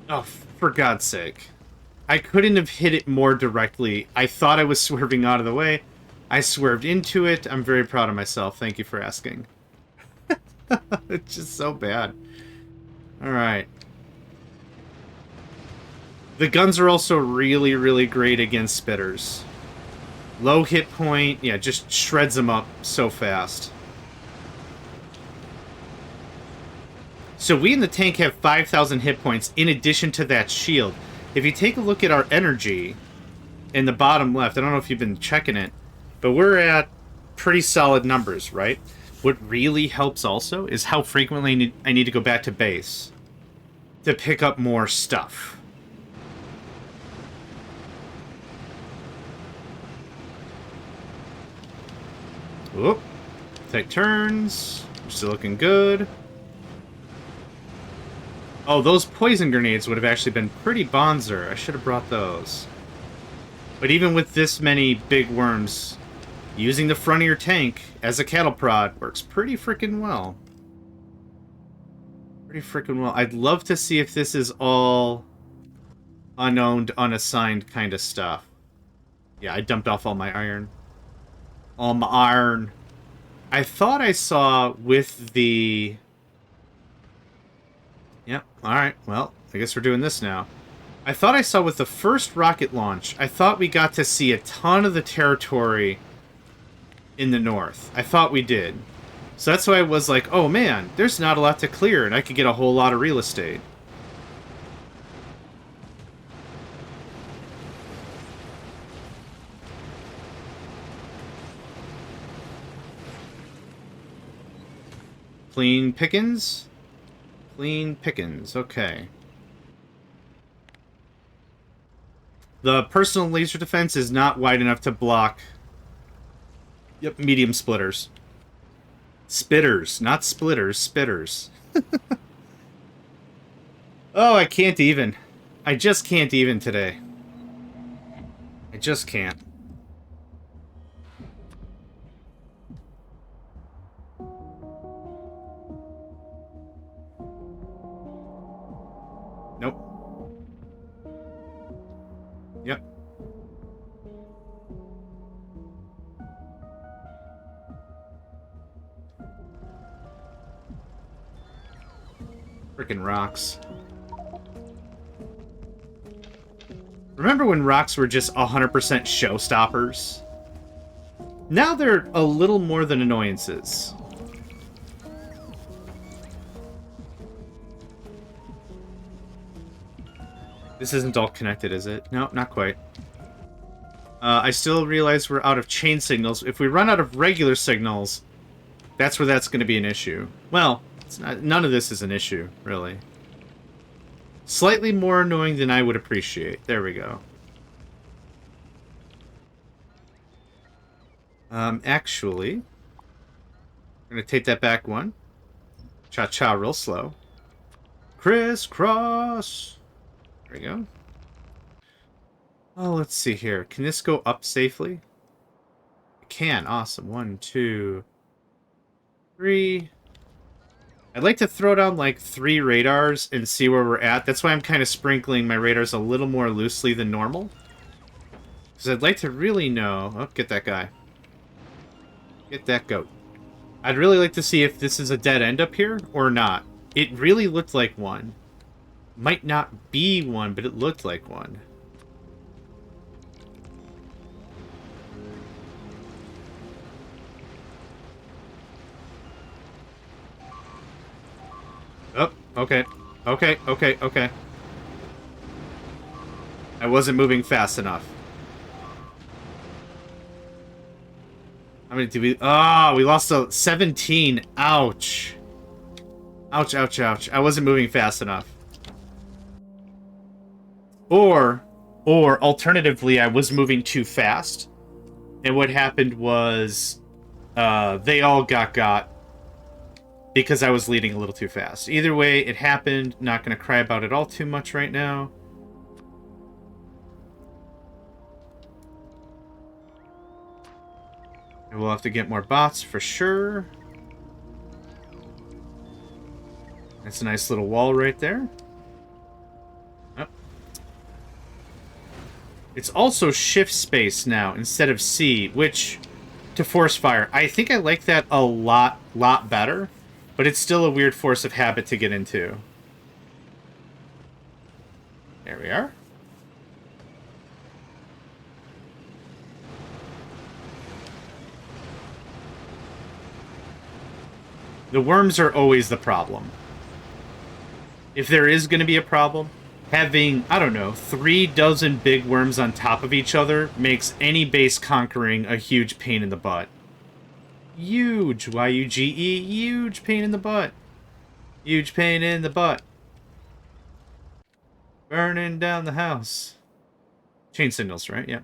Oh, for God's sake. I couldn't have hit it more directly. I thought I was swerving out of the way. I swerved into it. I'm very proud of myself. Thank you for asking. It's just so bad. Alright. The guns are also really, really great against spitters. Low hit point. Yeah, just shreds them up so fast. So we in the tank have 5,000 hit points in addition to that shield. If you take a look at our energy in the bottom left, I don't know if you've been checking it, but we're at pretty solid numbers, right? What really helps also is how frequently I need to go back to base to pick up more stuff. Whoop. Take turns. Still looking good. Oh, those poison grenades would have actually been pretty bonzer. I should have brought those. But even with this many big worms, using the front of your tank as a cattle prod works pretty freaking well. Pretty freaking well. I'd love to see if this is all unowned, unassigned kind of stuff. Yeah, I dumped off all my iron. All my iron. I thought I saw with the... Yep, alright, well, I guess we're doing this now. I thought I saw with the first rocket launch, I thought we got to see a ton of the territory in the north. I thought we did. So that's why I was like, oh man, there's not a lot to clear, and I could get a whole lot of real estate. Clean pickings? Clean pickings, okay. The personal laser defense is not wide enough to block... Yep, medium splitters. Spitters, not splitters, spitters. Oh, I can't even. I just can't even today. I just can't. Nope. Yep. Frickin' rocks. Remember when rocks were just 100% showstoppers? Now they're a little more than annoyances. This isn't all connected, is it? No, not quite. I still realize we're out of chain signals. If we run out of regular signals, that's where that's going to be an issue. Well, it's not, none of this is an issue, really. Slightly more annoying than I would appreciate. There we go. Actually, I'm going to take that back one. Cha-cha real slow. Crisscross! There we go. Oh, let's see here. Can this go up safely? It can. Awesome. 1, 2, 3. I'd like to throw down like 3 radars and see where we're at. That's why I'm kind of sprinkling my radars a little more loosely than normal. Because I'd like to really know... Oh, get that guy. Get that goat. I'd really like to see if this is a dead end up here or not. It really looked like one. Might not be one, but it looked like one. Oh, okay. Okay, okay, okay. I wasn't moving fast enough. How many did we... Oh, we lost a 17. Ouch. Ouch, ouch, ouch. I wasn't moving fast enough. Or alternatively, I was moving too fast. And what happened was... they all got because I was leading a little too fast. Either way, it happened. Not going to cry about it all too much right now. And we'll have to get more bots for sure. That's a nice little wall right there. Oh. It's also shift space now instead of C, which, to force fire, I think I like that a lot better. But it's still a weird force of habit to get into. There we are. The worms are always the problem. If there is going to be a problem, having, I don't know, 3 dozen big worms on top of each other makes any base conquering a huge pain in the butt. Huge, Y-U-G-E, huge pain in the butt. Huge pain in the butt. Burning down the house. Chain signals, right? Yeah.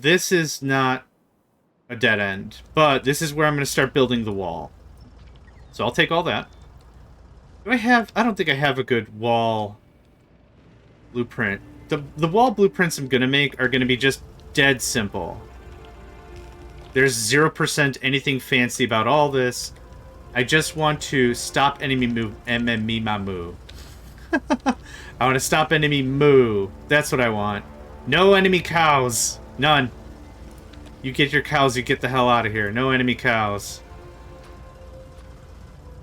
This is not a dead end, but this is where I'm going to start building the wall. So I'll take all that. Do I have... I don't think I have a good wall blueprint. The wall blueprints I'm going to make are going to be just dead simple. There's 0% anything fancy about all this. I just want to stop enemy move. I want to stop enemy moo. That's what I want. No enemy cows. None. You get your cows, you get the hell out of here. No enemy cows.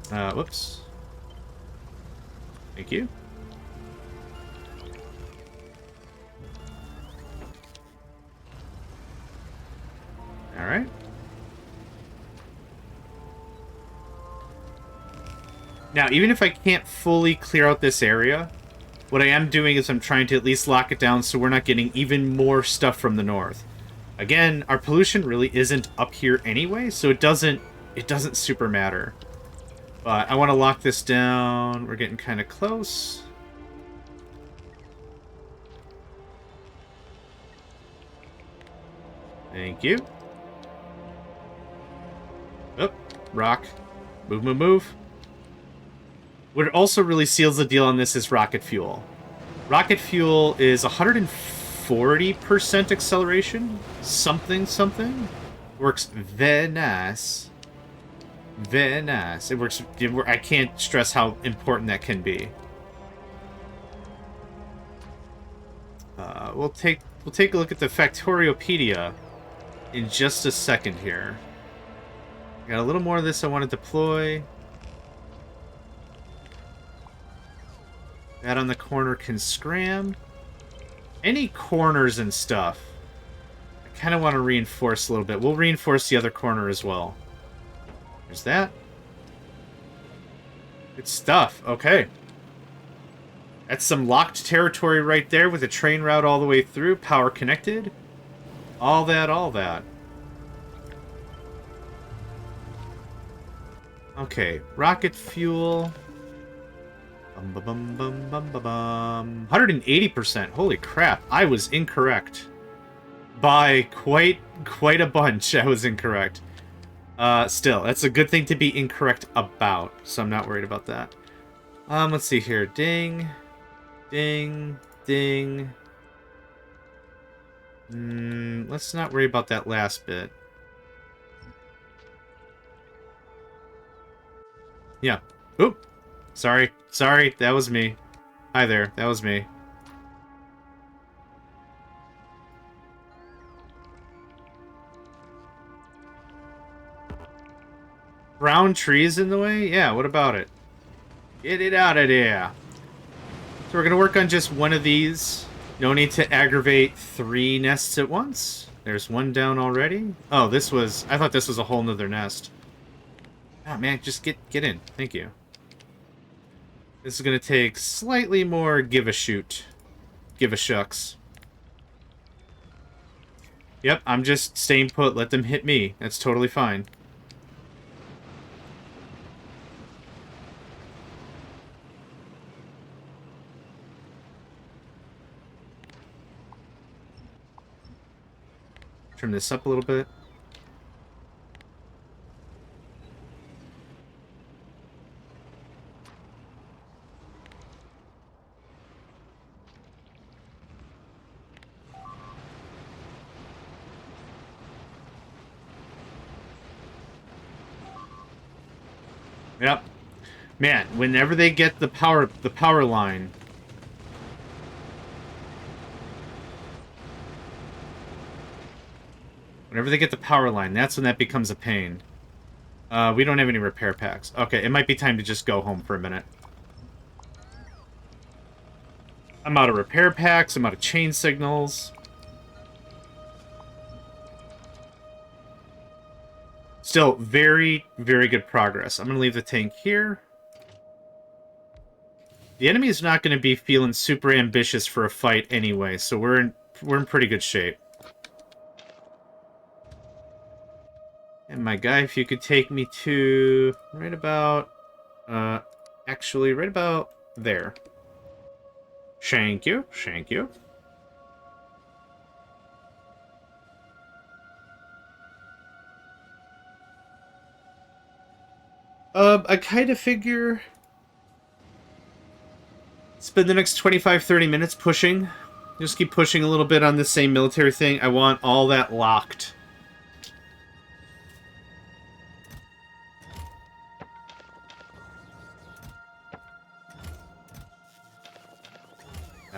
Whoops. Thank you. Alright. Now, even if I can't fully clear out this area, what I am doing is I'm trying to at least lock it down so we're not getting even more stuff from the north. Again, our pollution really isn't up here anyway, so it doesn't super matter. But I want to lock this down. We're getting kind of close. Thank you. Oh, rock. Move, move, move. What also really seals the deal on this is rocket fuel. Rocket fuel is 140% acceleration. Something. Works very nice. Very nice. It works. I can't stress how important that can be. We'll take a look at the Factoriopedia in just a second here. Got a little more of this I want to deploy. That on the corner can scram. Any corners and stuff, I kind of want to reinforce a little bit. We'll reinforce the other corner as well. There's that. Good stuff. Okay. That's some locked territory right there with a train route all the way through. Power connected. All that, all that. Okay. Rocket fuel. 180%. Holy crap. I was incorrect. By quite a bunch, I was incorrect. Still, that's a good thing to be incorrect about, so I'm not worried about that. Let's see here. Ding. Ding. Ding. Let's not worry about that last bit. Yeah. Oop. Sorry, that was me. Hi there, that was me. Brown trees in the way? Yeah, what about it? Get it out of there. So we're gonna work on just one of these. No need to aggravate 3 nests at once. There's one down already. Oh, this was... I thought this was a whole nother nest. Oh man, just get in. Thank you. This is going to take slightly more give a shoot. Give a shucks. Yep, I'm just staying put. Let them hit me. That's totally fine. Trim this up a little bit. Yep. Man, whenever they get the power line. Whenever they get the power line, that's when that becomes a pain. We don't have any repair packs. Okay, it might be time to just go home for a minute. I'm out of repair packs, I'm out of chain signals. Still, very, very good progress. I'm going to leave the tank here. The enemy is not going to be feeling super ambitious for a fight anyway, so we're in pretty good shape. And my guy, if you could take me to right about, actually right about there. Thank you, thank you. I kind of figure spend the next 25-30 minutes pushing. Just keep pushing a little bit on the same military thing. I want all that locked.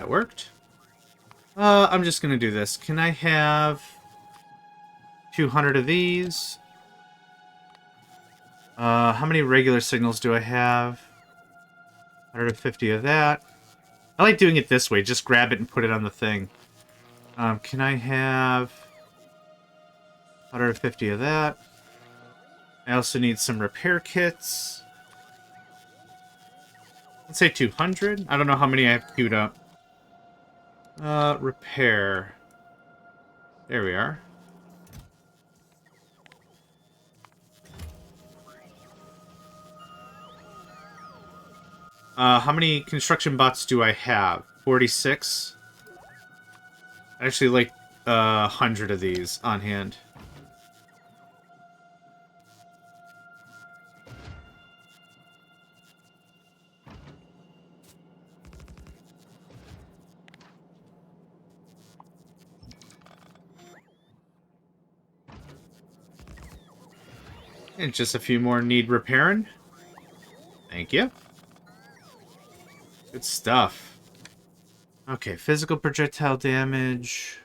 That worked. I'm just gonna do this. Can I have 200 of these? How many regular signals do I have? 150 of that. I like doing it this way. Just grab it and put it on the thing. Can I have 150 of that? I also need some repair kits. Let's say 200. I don't know how many I have queued up. Repair. There we are. How many construction bots do I have? 46. I actually like 100 of these on hand. And just a few more need repairing. Thank you. Good stuff. Okay, physical projectile damage.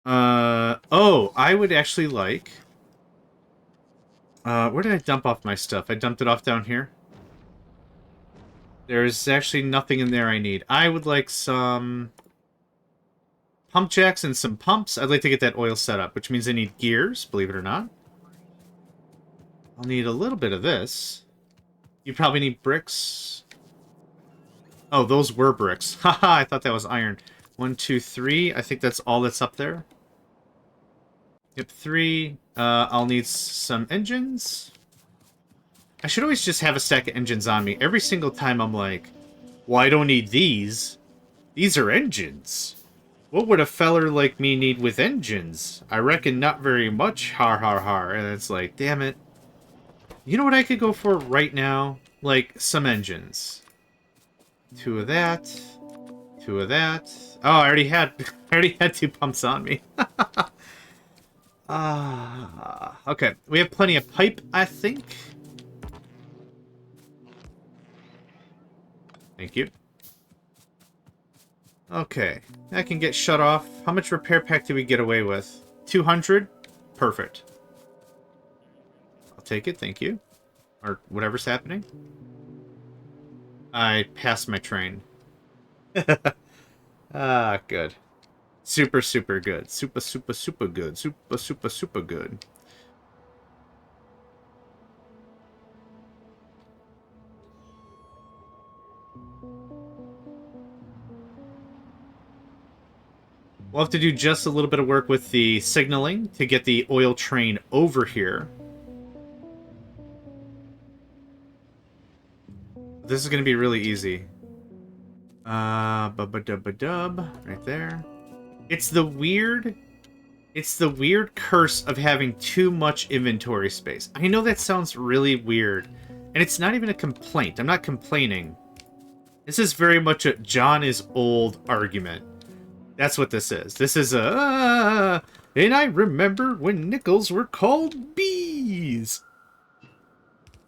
Oh, I would actually like... where did I dump off my stuff? I dumped it off down here. There's actually nothing in there I need. I would like some... pump jacks and some pumps. I'd like to get that oil set up, which means I need gears, believe it or not. I'll need a little bit of this. You probably need bricks. Oh, those were bricks. Haha, I thought that was iron. 1, 2, 3. I think that's all that's up there. Yep, 3. I'll need some engines. I should always just have a stack of engines on me. Every single time I'm like, well, I don't need these. These are engines. What would a feller like me need with engines? I reckon not very much, har har har. And it's like, damn it. You know what I could go for right now? Like, some engines. 2 of that. 2 of that. Oh, I already had 2 pumps on me. Okay. We have plenty of pipe, I think. Thank you. Okay. That can get shut off. How much repair pack do we get away with? 200? Perfect. I'll take it, thank you. Or whatever's happening. I passed my train. Good. Super, super good. Super, super, super good. Super, super, super good. We'll have to do just a little bit of work with the signaling to get the oil train over here. This is going to be really easy. Bub-ba-dub-ba-dub. Right there. It's the weird curse of having too much inventory space. I know that sounds really weird. And it's not even a complaint. I'm not complaining. This is very much a John is old argument. That's what this is. This is a... and I remember when nickels were called bees.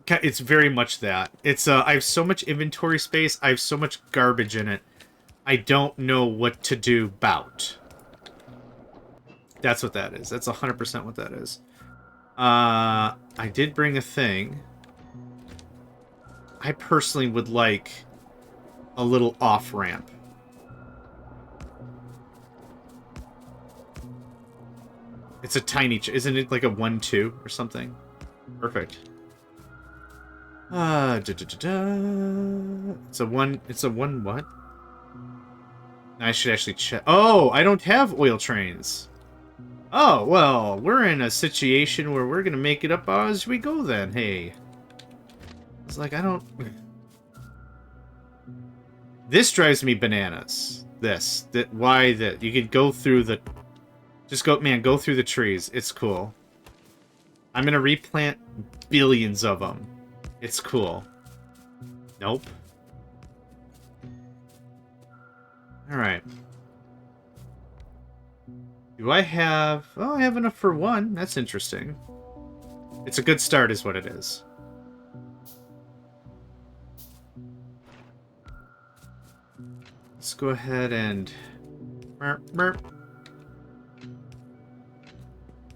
It's very much that. It's I have so much inventory space. I have so much garbage in it. I don't know what to do about. That's what that is. That's 100% what that is. I did bring a thing. I personally would like a little off-ramp. It's a tiny... isn't it like a 1-2 or something? Perfect. It's a 1... it's a 1 what? I should actually check... oh, I don't have oil trains. Oh, well, we're in a situation where we're gonna make it up as we go then, hey. It's like, I don't... this drives me bananas. This. Why that? You could go through the... just go, man, go through the trees. It's cool. I'm gonna replant billions of them. It's cool. Nope. Alright. Do I have... oh, I have enough for 1. That's interesting. It's a good start is what it is. Let's go ahead and... Merp, merp.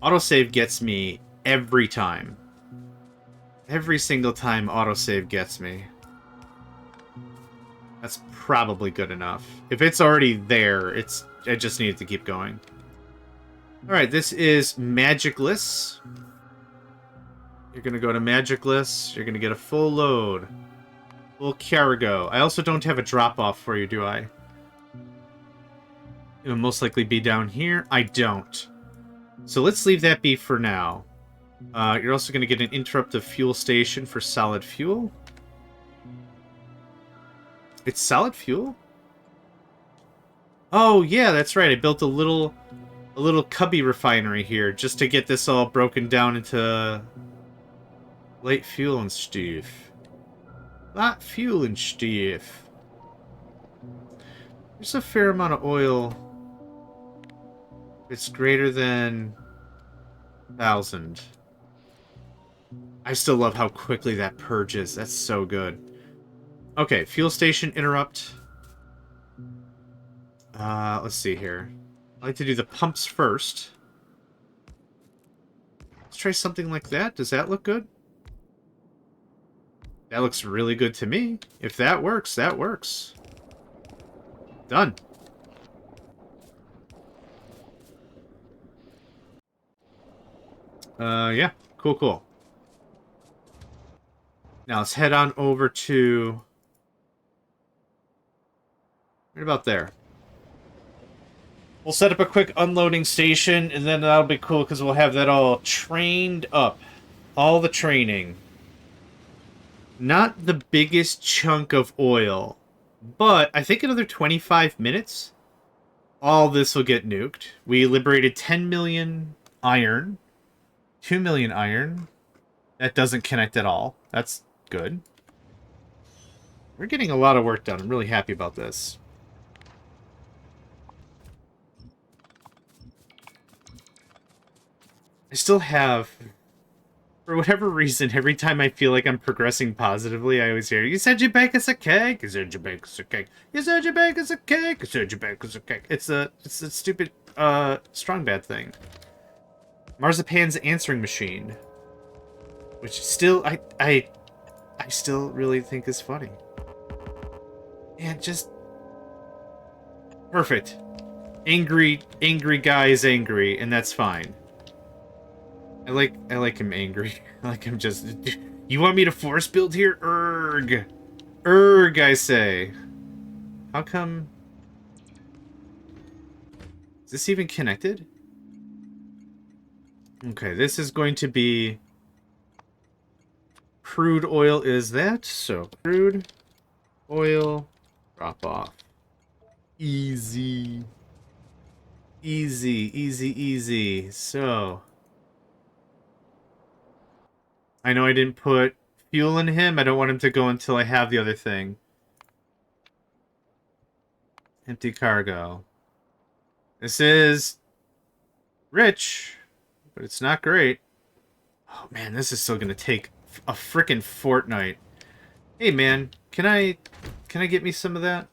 Autosave gets me every time. Every single time autosave gets me. That's probably good enough. If it's already there, I just need to keep going. Alright, this is Magicless. You're gonna go to Magicless. You're gonna get a full load. Full cargo. I also don't have a drop-off for you, do I? It will most likely be down here. I don't. So let's leave that be for now. You're also going to get an interruptive fuel station for solid fuel. It's solid fuel? Oh, yeah, that's right. I built a little cubby refinery here just to get this all broken down into light fuel and stuff. Light fuel and stuff. There's a fair amount of oil. It's greater than 1,000. I still love how quickly that purges. That's so good. Okay, fuel station interrupt. Let's see here. I like to do the pumps first. Let's try something like that. Does that look good? That looks really good to me. If that works, that works. Done. Yeah. Cool, cool. Now let's head on over to... right about there. We'll set up a quick unloading station, and then that'll be cool because we'll have that all trained up. All the training. Not the biggest chunk of oil, but I think another 25 minutes, all this will get nuked. We liberated 10 million iron, 2 million iron. That doesn't connect at all. That's good. We're getting a lot of work done. I'm really happy about this. I still have, for whatever reason, every time I feel like I'm progressing positively, I always hear, "You said you bake us a cake. You said you bake us a cake. You said you bake us a cake. You said you bake us a cake." It's a stupid, strong bad thing. Marzipan's answering machine. Which still, I still really think is funny. And just... perfect. Angry guy is angry, and that's fine. I like him angry. I like him just... You want me to force build here? Erg! Erg, I say. How come... is this even connected? Okay, this is going to be... crude oil is that. So, crude oil drop off. Easy. Easy, easy, easy. So... I know I didn't put fuel in him. I don't want him to go until I have the other thing. Empty cargo. This is rich, but it's not great. Oh man, this is still gonna take a frickin' fortnight. Hey man, can I get me some of that?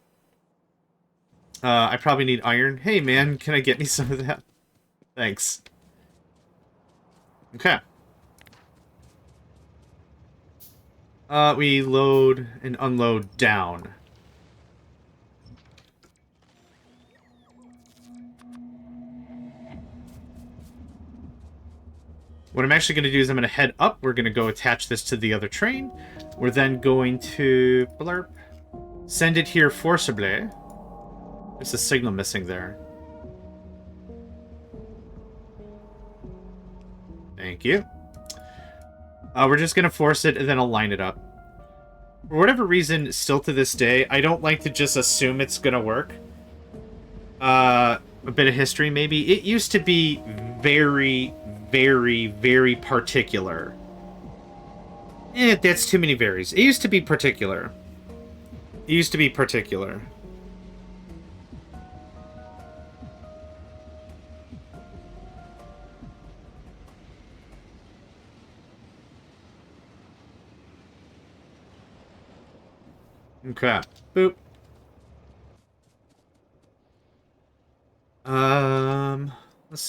I probably need iron. Hey man, can I get me some of that? Thanks. Okay. We load and unload down. What I'm actually going to do is I'm going to head up. We're going to go attach this to the other train. We're then going to... blurp. Send it here forcibly. There's a signal missing there. Thank you. We're just going to force it and then I'll line it up. For whatever reason, still to this day, I don't like to just assume it's going to work. A bit of history, maybe. It used to be very, very, very particular. That's too many varies. It used to be particular. It used to be particular. Okay. Boop.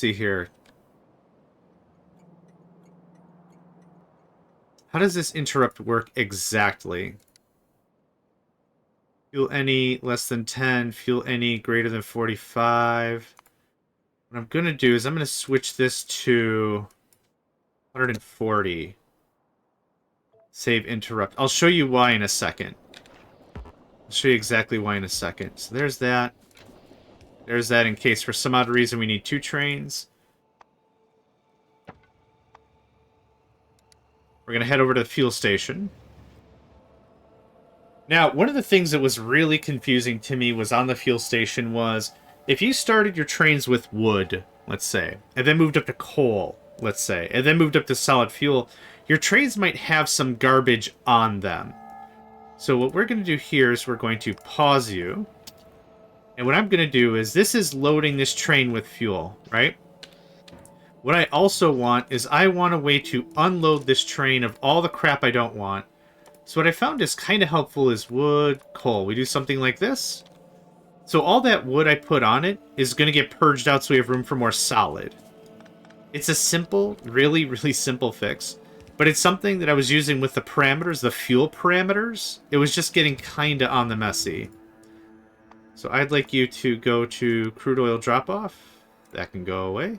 see here. How does this interrupt work exactly? Fuel any less than 10, fuel any greater than 45. What I'm going to do is I'm going to switch this to 140. Save interrupt. I'll show you why in a second. I'll show you exactly why in a second. So there's that. There's that in case for some odd reason we need 2 trains. We're going to head over to the fuel station. Now, one of the things that was really confusing to me was on the fuel station was if you started your trains with wood, let's say, and then moved up to coal, let's say, and then moved up to solid fuel, your trains might have some garbage on them. So what we're going to do here is we're going to pause you. And what I'm going to do is this is loading this train with fuel, right? What I also want is I want a way to unload this train of all the crap I don't want. So what I found is kind of helpful is wood, coal. We do something like this. So all that wood I put on it is going to get purged out so we have room for more solid. It's a simple, really, really simple fix. But it's something that I was using with the parameters, the fuel parameters. It was just getting kind of on the messy. So I'd like you to go to crude oil drop-off. That can go away.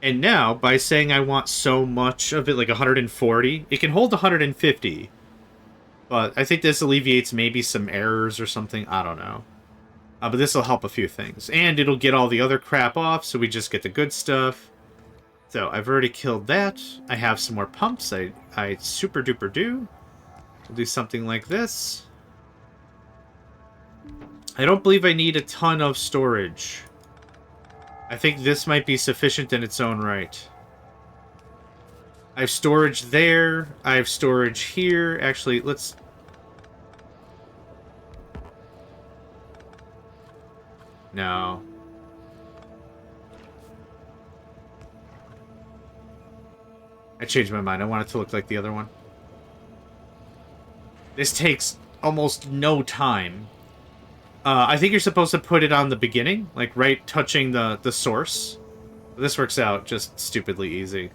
And now, by saying I want so much of it, like 140, it can hold 150. But I think this alleviates maybe some errors or something. I don't know. But this will help a few things. And it'll get all the other crap off, so we just get the good stuff. So, I've already killed that. I have some more pumps. I super duper do. We'll do something like this. I don't believe I need a ton of storage. I think this might be sufficient in its own right. I have storage there. I have storage here. Actually, let's... No. I changed my mind. I want it to look like the other one. This takes almost no time. I think you're supposed to put it on the beginning, like right touching the source. This works out just stupidly easy.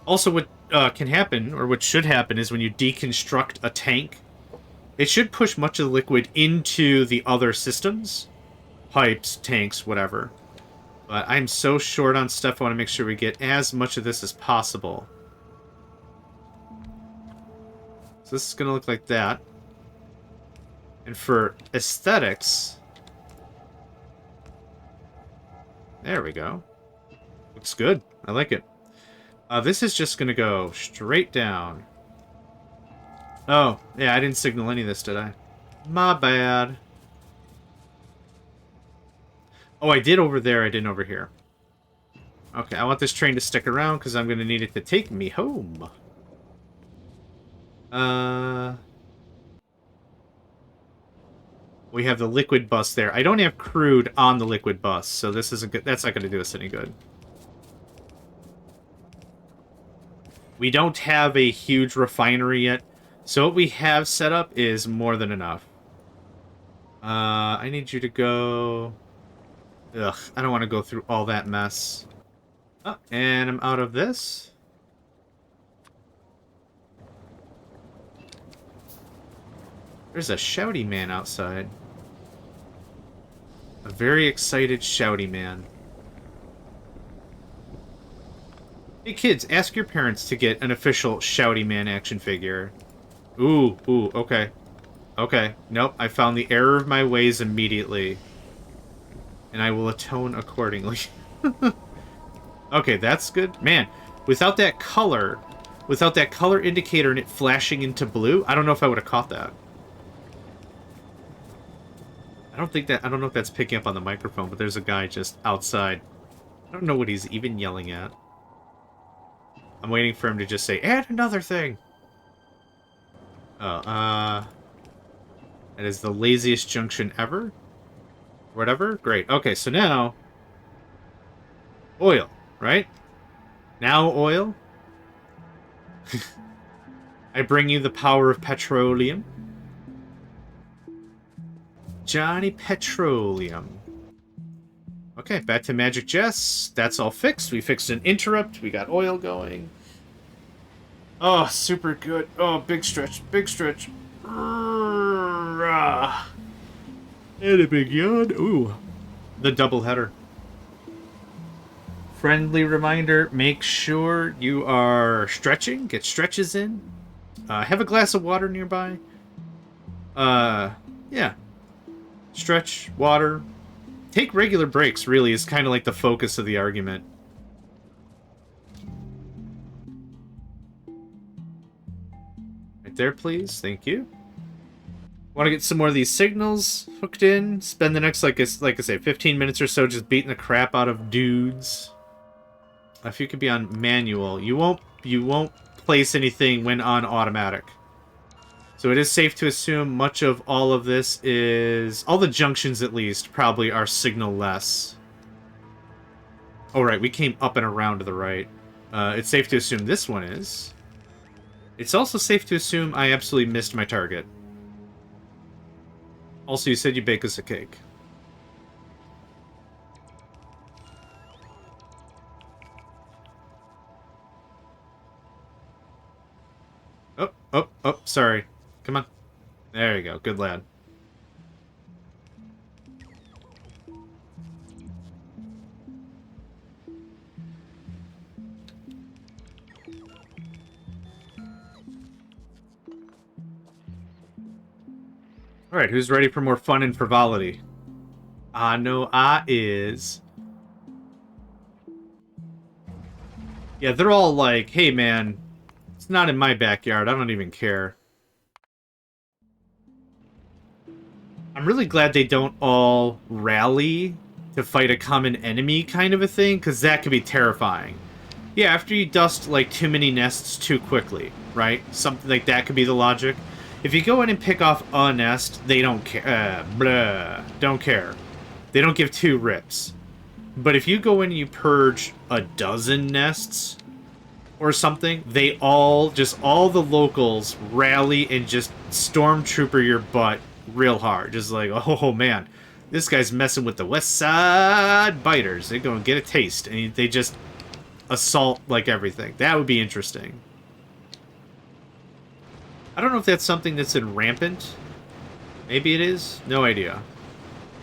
Also, what can happen, or what should happen, is when you deconstruct a tank, it should push much of the liquid into the other systems. Pipes, tanks, whatever. But I'm so short on stuff, I want to make sure we get as much of this as possible. So this is going to look like that. And for aesthetics... There we go. Looks good. I like it. This is just going to go straight down. Oh, yeah, I didn't signal any of this, did I? My bad. Oh, I did over there, I didn't over here. Okay, I want this train to stick around because I'm going to need it to take me home. We have the liquid bus there. I don't have crude on the liquid bus, so this isn't good. That's not going to do us any good. We don't have a huge refinery yet, so what we have set up is more than enough. I need you to go... Ugh, I don't want to go through all that mess. Oh, and I'm out of this. There's a shouty man outside. A very excited shouty man. Hey kids, ask your parents to get an official shouty man action figure. Ooh, okay. Okay, nope, I found the error of my ways immediately. And I will atone accordingly. Okay, that's good. Man, without that color indicator and it flashing into blue, I don't know if I would have caught that. I don't know if that's picking up on the microphone, but there's a guy just outside. I don't know what he's even yelling at. I'm waiting for him to just say, add another thing! Oh, that is the laziest junction ever? Whatever? Great. Okay, so now... Oil, right? Now oil? I bring you the power of petroleum. Johnny Petroleum. Okay, back to Magic Jess. That's all fixed. We fixed an interrupt. We got oil going. Oh, super good. Oh, big stretch. Big stretch. And a big yawn. Ooh. The double header. Friendly reminder, make sure you are stretching. Get stretches in. Have a glass of water nearby. Yeah. Stretch, water. Take regular breaks, really, is kind of like the focus of the argument. Right there, please. Thank you. Want to get some more of these signals hooked in. Spend the next, like I say, 15 minutes or so just beating the crap out of dudes. If you could be on manual, you won't place anything when on automatic. So it is safe to assume much of all of this is... all the junctions, at least, probably are signal-less. Oh, right, we came up and around to the right. It's safe to assume this one is. It's also safe to assume I absolutely missed my target. Also, you said you bake us a cake. Oh, sorry. Come on. There you go. Good lad. Alright, who's ready for more fun and frivolity? I know I is. Yeah, they're all like, hey man, it's not in my backyard, I don't even care. I'm really glad they don't all rally to fight a common enemy kind of a thing, because that could be terrifying. Yeah, after you dust like too many nests too quickly, right? Something like that could be the logic. If you go in and pick off a nest, they don't care. Don't care. They don't give two rips. But if you go in and you purge a dozen nests or something, they all the locals rally and just stormtrooper your butt real hard. Just like, oh man, this guy's messing with the West Side Biters. They're gonna get a taste. And they just assault like everything. That would be interesting. I don't know if that's something that's in Rampant. Maybe it is. No idea.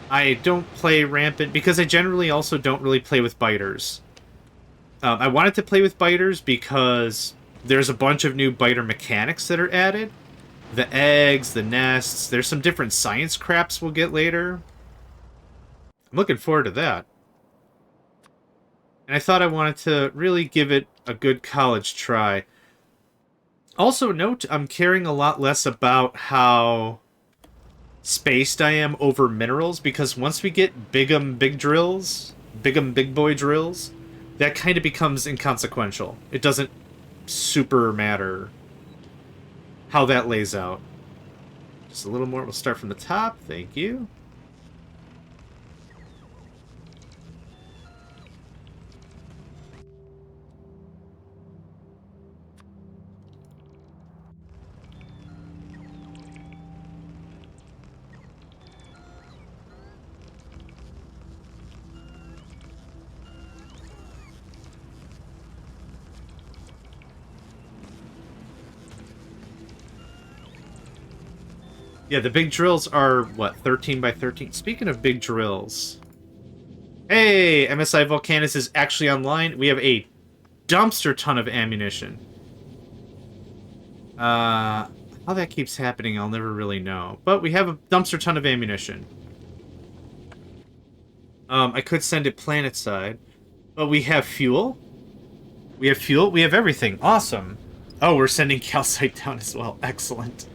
I don't play Rampant because I generally also don't really play with biters. I wanted to play with biters because there's a bunch of new biter mechanics that are added. The eggs, the nests, there's some different science craps we'll get later. I'm looking forward to that. And I thought I wanted to really give it a good college try. Also note, I'm caring a lot less about how spaced I am over minerals, because once we get big boy drills, that kind of becomes inconsequential. It doesn't super matter how that lays out. Just a little more. We'll start from the top. Thank you. Yeah, the big drills are, what, 13 by 13? Speaking of big drills... Hey! MSI Volcanus is actually online. We have a dumpster ton of ammunition. How that keeps happening, I'll never really know. But we have a dumpster ton of ammunition. I could send it planet-side. But we have fuel. We have fuel. We have everything. Awesome. Oh, we're sending calcite down as well. Excellent.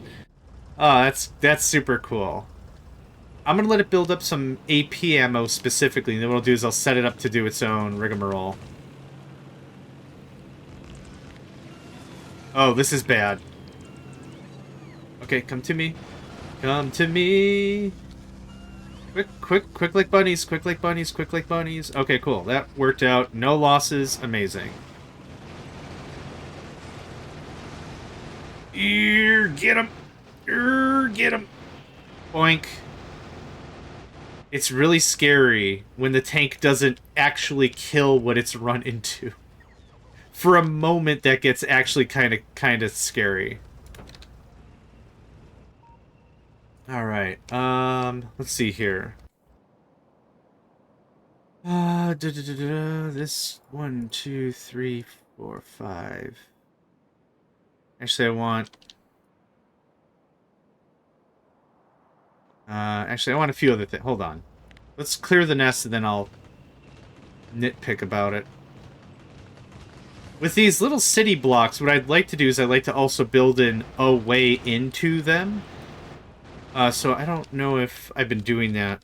Oh, that's super cool. I'm gonna let it build up some AP ammo specifically, and then what I'll do is I'll set it up to do its own rigmarole. Oh, this is bad. Okay, come to me. Come to me. Quick like bunnies, quick like bunnies, quick like bunnies. Okay, cool. That worked out. No losses. Amazing. Get him! Get him! Boink. It's really scary when the tank doesn't actually kill what it's run into. For a moment, that gets actually kind of scary. Alright, let's see here. This 1, 2, 3, 4, 5. Actually, I want... actually, I want a few other things. Hold on. Let's clear the nest, and then I'll nitpick about it. With these little city blocks, what I'd like to do is I'd like to also build in a way into them. So I don't know if I've been doing that.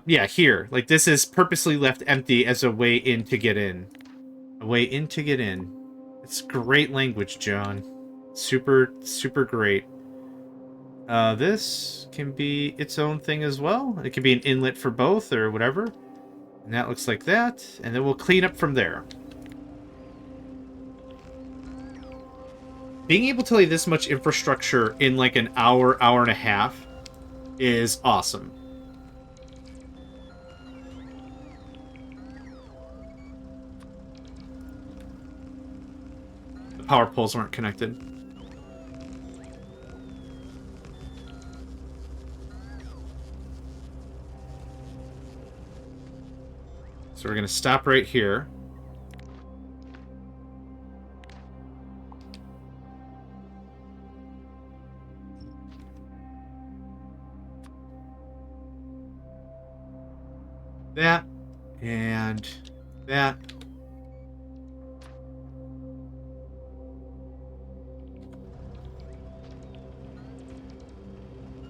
Yeah, here. Like, this is purposely left empty as a way in to get in. A way in to get in. It's great language, John. Super, super great. This can be its own thing as well. It can be an inlet for both or whatever. And that looks like that. And then we'll clean up from there. Being able to lay this much infrastructure in like an hour, hour and a half is awesome. The power poles weren't connected. So we're going to stop right here. That. And that.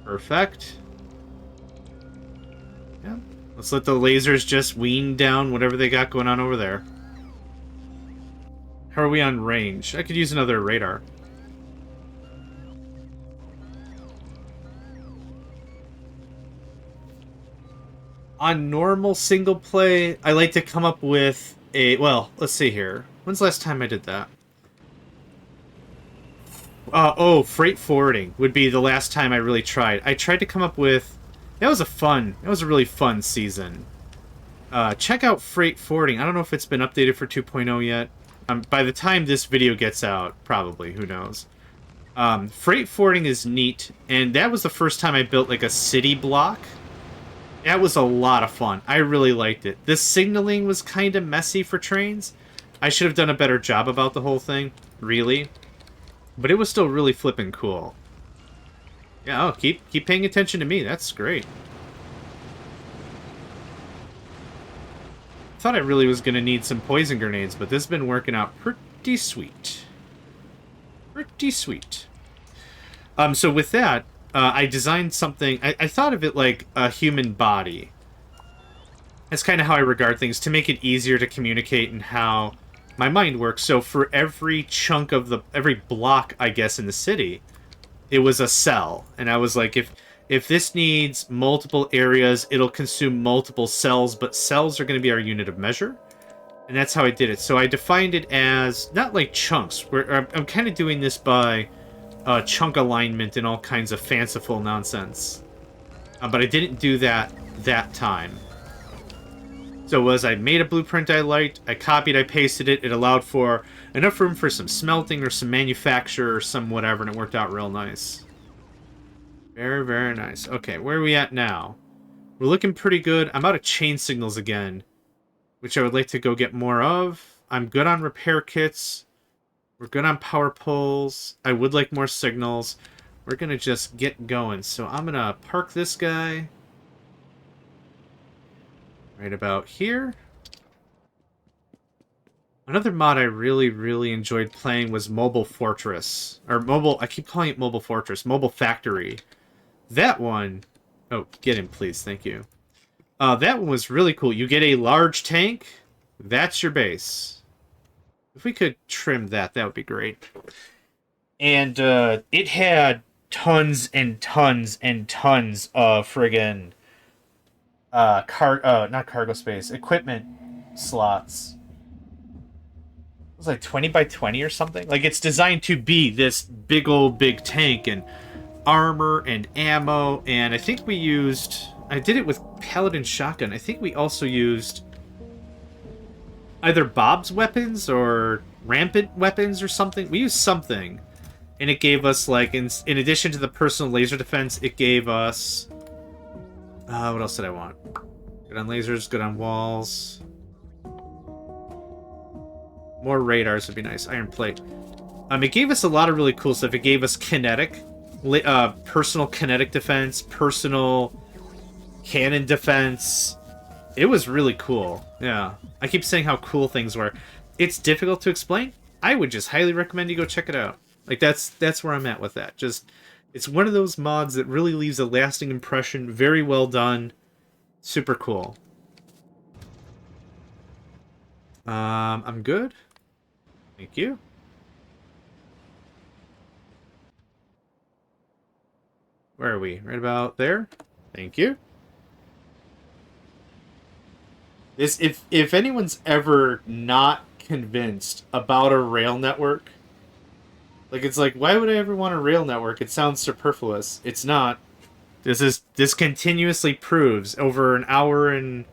Perfect. Yeah. Let's let the lasers just wean down whatever they got going on over there. How are we on range? I could use another radar. On normal single play, I like to come up with a... Well, let's see here. When's the last time I did that? Oh, freight forwarding would be the last time I really tried. I tried to come up with... That was a really fun season. Check out freight forwarding. I don't know if it's been updated for 2.0 yet. By the time this video gets out, probably. Who knows? Freight forwarding is neat, and that was the first time I built like a city block. That was a lot of fun. I really liked it. The signaling was kind of messy for trains. I should have done a better job about the whole thing, really. But it was still really flippin' cool. Yeah, oh, keep paying attention to me. That's great. Thought I really was going to need some poison grenades, but this has been working out pretty sweet. Pretty sweet. So with that, I designed something... I thought of it like a human body. That's kind of how I regard things, to make it easier to communicate and how my mind works. So for every chunk of every block, I guess, in the city, it was a cell. And I was like, if this needs multiple areas, it'll consume multiple cells, but cells are going to be our unit of measure. And that's how I did it. So I defined it as, not like chunks. I'm kind of doing this by chunk alignment and all kinds of fanciful nonsense. But I didn't do that time. So I made a blueprint I liked, I copied, I pasted it, it allowed for enough room for some smelting or some manufacture or some whatever, and it worked out real nice. Very, very nice. Okay, where are we at now? We're looking pretty good. I'm out of chain signals again, which I would like to go get more of. I'm good on repair kits. We're good on power poles. I would like more signals. We're going to just get going. So I'm going to park this guy right about here. Another mod I really, really enjoyed playing was Mobile Fortress. Or Mobile... I keep calling it Mobile Fortress. Mobile Factory. That one... Oh, get in, please. Thank you. That one was really cool. You get a large tank. That's your base. If we could trim that, that would be great. And it had tons and tons and tons of friggin' not cargo space, equipment slots. was like 20 by 20 or something. Like, it's designed to be this big tank and armor and ammo. And I think we used... I did it with Paladin Shotgun. I think we also used either Bob's weapons or Rampant weapons or something. We used something. And it gave us, like, in addition to the personal laser defense, it gave us... what else did I want? Good on lasers, good on walls. More radars would be nice. Iron plate. It gave us a lot of really cool stuff. It gave us kinetic, personal kinetic defense, personal cannon defense. It was really cool. Yeah. I keep saying how cool things were. It's difficult to explain. I would just highly recommend you go check it out. Like, that's where I'm at with that. Just, it's one of those mods that really leaves a lasting impression. Very well done. Super cool. I'm good. Thank you. Where are we? Right about there? Thank you. This, if anyone's ever not convinced about a rail network, like, it's like, why would I ever want a rail network? It sounds superfluous. It's not. This continuously proves over an hour and...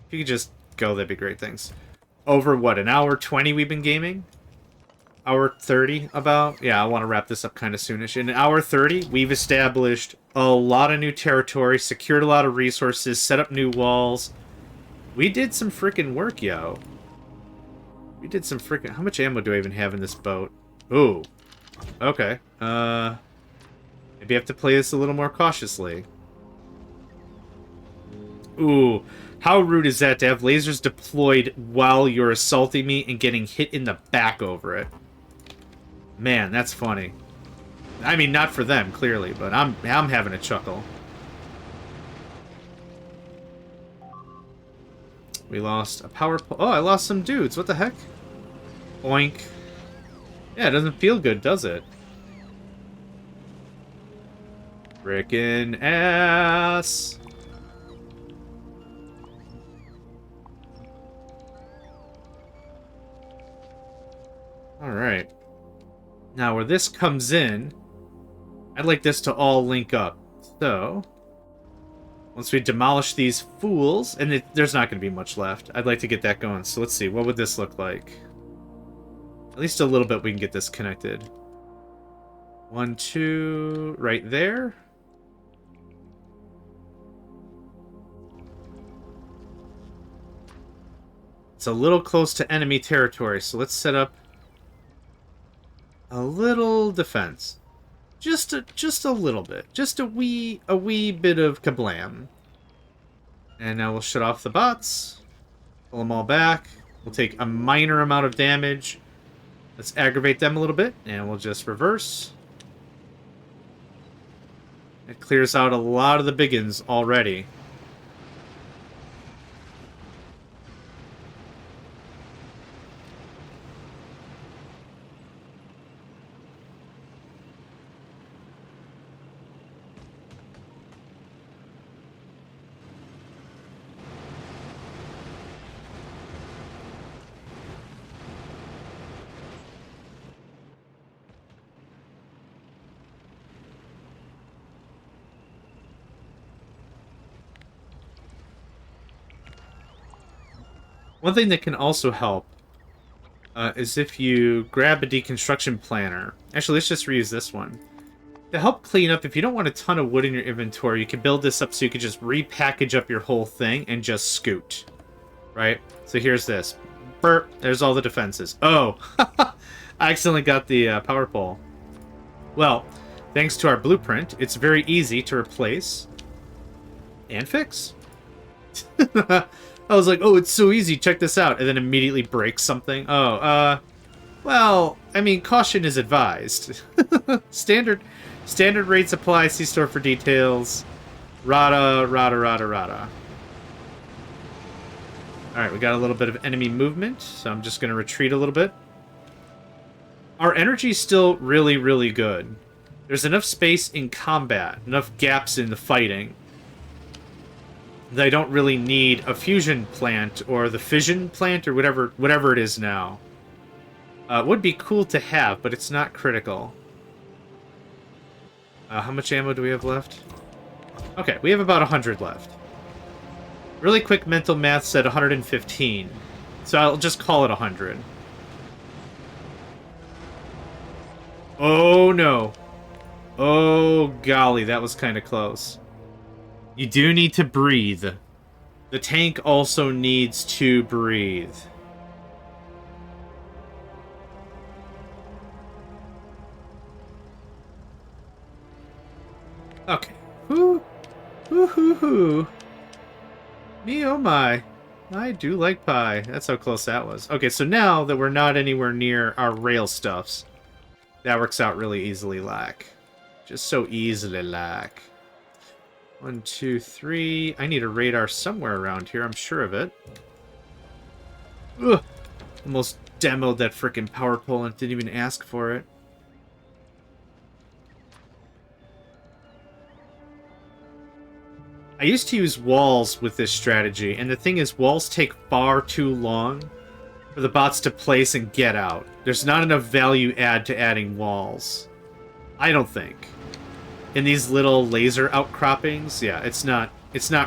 If you could just go, that'd be great. Thanks. Over, what, an hour 20 we've been gaming? Hour 30, about? Yeah, I want to wrap this up kind of soonish. In an hour 30, we've established a lot of new territory, secured a lot of resources, set up new walls. We did some freaking work, yo. We did some freaking... How much ammo do I even have in this boat? Ooh. Okay. Maybe I have to play this a little more cautiously. Ooh. How rude is that to have lasers deployed while you're assaulting me and getting hit in the back over it? Man, that's funny. I mean, not for them, clearly, but I'm having a chuckle. We lost a power pole. Oh, I lost some dudes. What the heck? Oink. Yeah, it doesn't feel good, does it? Frickin' ass. Alright. Now, where this comes in, I'd like this to all link up. So, once we demolish these fools, and there's not going to be much left, I'd like to get that going. So let's see, what would this look like? At least a little bit we can get this connected. 1, 2, right there. It's a little close to enemy territory, so let's set up a little defense. Just a little bit. Just a wee bit of kablam. And now we'll shut off the bots. Pull them all back. We'll take a minor amount of damage. Let's aggravate them a little bit, and we'll just reverse. It clears out a lot of the biggins already. One thing that can also help is if you grab a deconstruction planner. Actually, let's just reuse this one. To help clean up, if you don't want a ton of wood in your inventory, you can build this up so you can just repackage up your whole thing and just scoot. Right? So here's this. Burp. There's all the defenses. Oh! I accidentally got the power pole. Well, thanks to our blueprint, it's very easy to replace and fix. I was like, oh, it's so easy, check this out, and then immediately breaks something. Oh, well, I mean, caution is advised. Standard rates apply, see store for details. Rada. Alright, we got a little bit of enemy movement, so I'm just going to retreat a little bit. Our energy's still really, really good. There's enough space in combat, enough gaps in the fighting, that I don't really need a fusion plant or the fission plant or whatever it is now. Would be cool to have, but it's not critical. How much ammo do we have left? Okay, we have about 100 left. Really quick mental math said 115. So I'll just call it 100. Oh, no. Oh, golly, that was kind of close. You do need to breathe. The tank also needs to breathe. Okay. Whoo. Woo-hoo-hoo. Me oh my. I do like pie. That's how close that was. Okay, so now that we're not anywhere near our rail stuffs, that works out really easily, like. Just so easily, like. 1, 2, 3. I need a radar somewhere around here, I'm sure of it. Ugh! Almost demoed that frickin' power pole and didn't even ask for it. I used to use walls with this strategy, and the thing is, walls take far too long for the bots to place and get out. There's not enough value add to adding walls. I don't think. In these little laser outcroppings, yeah, it's not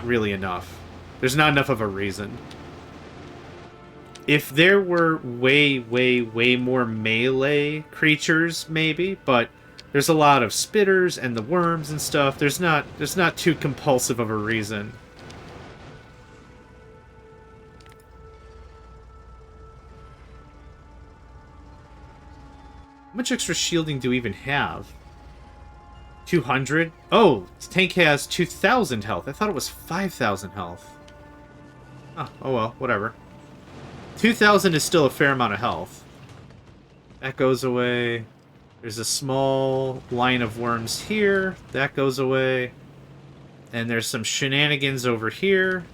really enough. There's not enough of a reason. If there were way, way, way more melee creatures, maybe, but there's a lot of spitters and the worms and stuff. There's not too compulsive of a reason. How much extra shielding do we even have? 200? Oh, the tank has 2,000 health. I thought it was 5,000 health. Oh well, whatever. 2,000 is still a fair amount of health. That goes away. There's a small line of worms here. That goes away. And there's some shenanigans over here.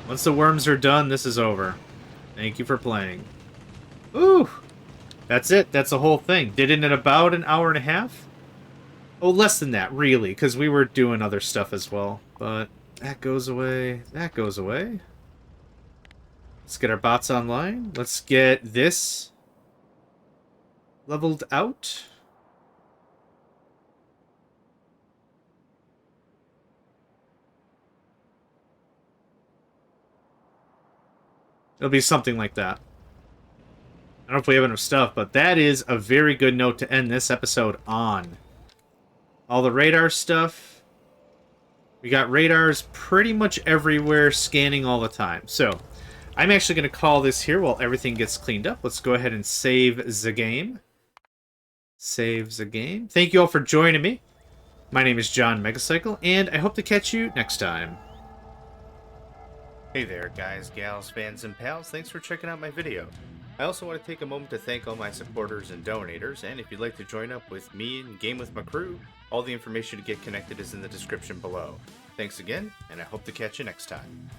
Once the worms are done, this is over. Thank you for playing. Ooh! That's it. That's the whole thing. Did it in about an hour and a half? Oh, less than that, really, because we were doing other stuff as well. But that goes away. That goes away. Let's get our bots online. Let's get this leveled out. It'll be something like that. I don't know if we have enough stuff, but that is a very good note to end this episode on. All the radar stuff. We got radars pretty much everywhere, scanning all the time. So, I'm actually going to call this here while everything gets cleaned up. Let's go ahead and save the game. Save the game. Thank you all for joining me. My name is JohnMegacycle, and I hope to catch you next time. Hey there, guys, gals, fans, and pals. Thanks for checking out my video. I also want to take a moment to thank all my supporters and donators, and if you'd like to join up with me and game with my crew, all the information to get connected is in the description below. Thanks again, and I hope to catch you next time.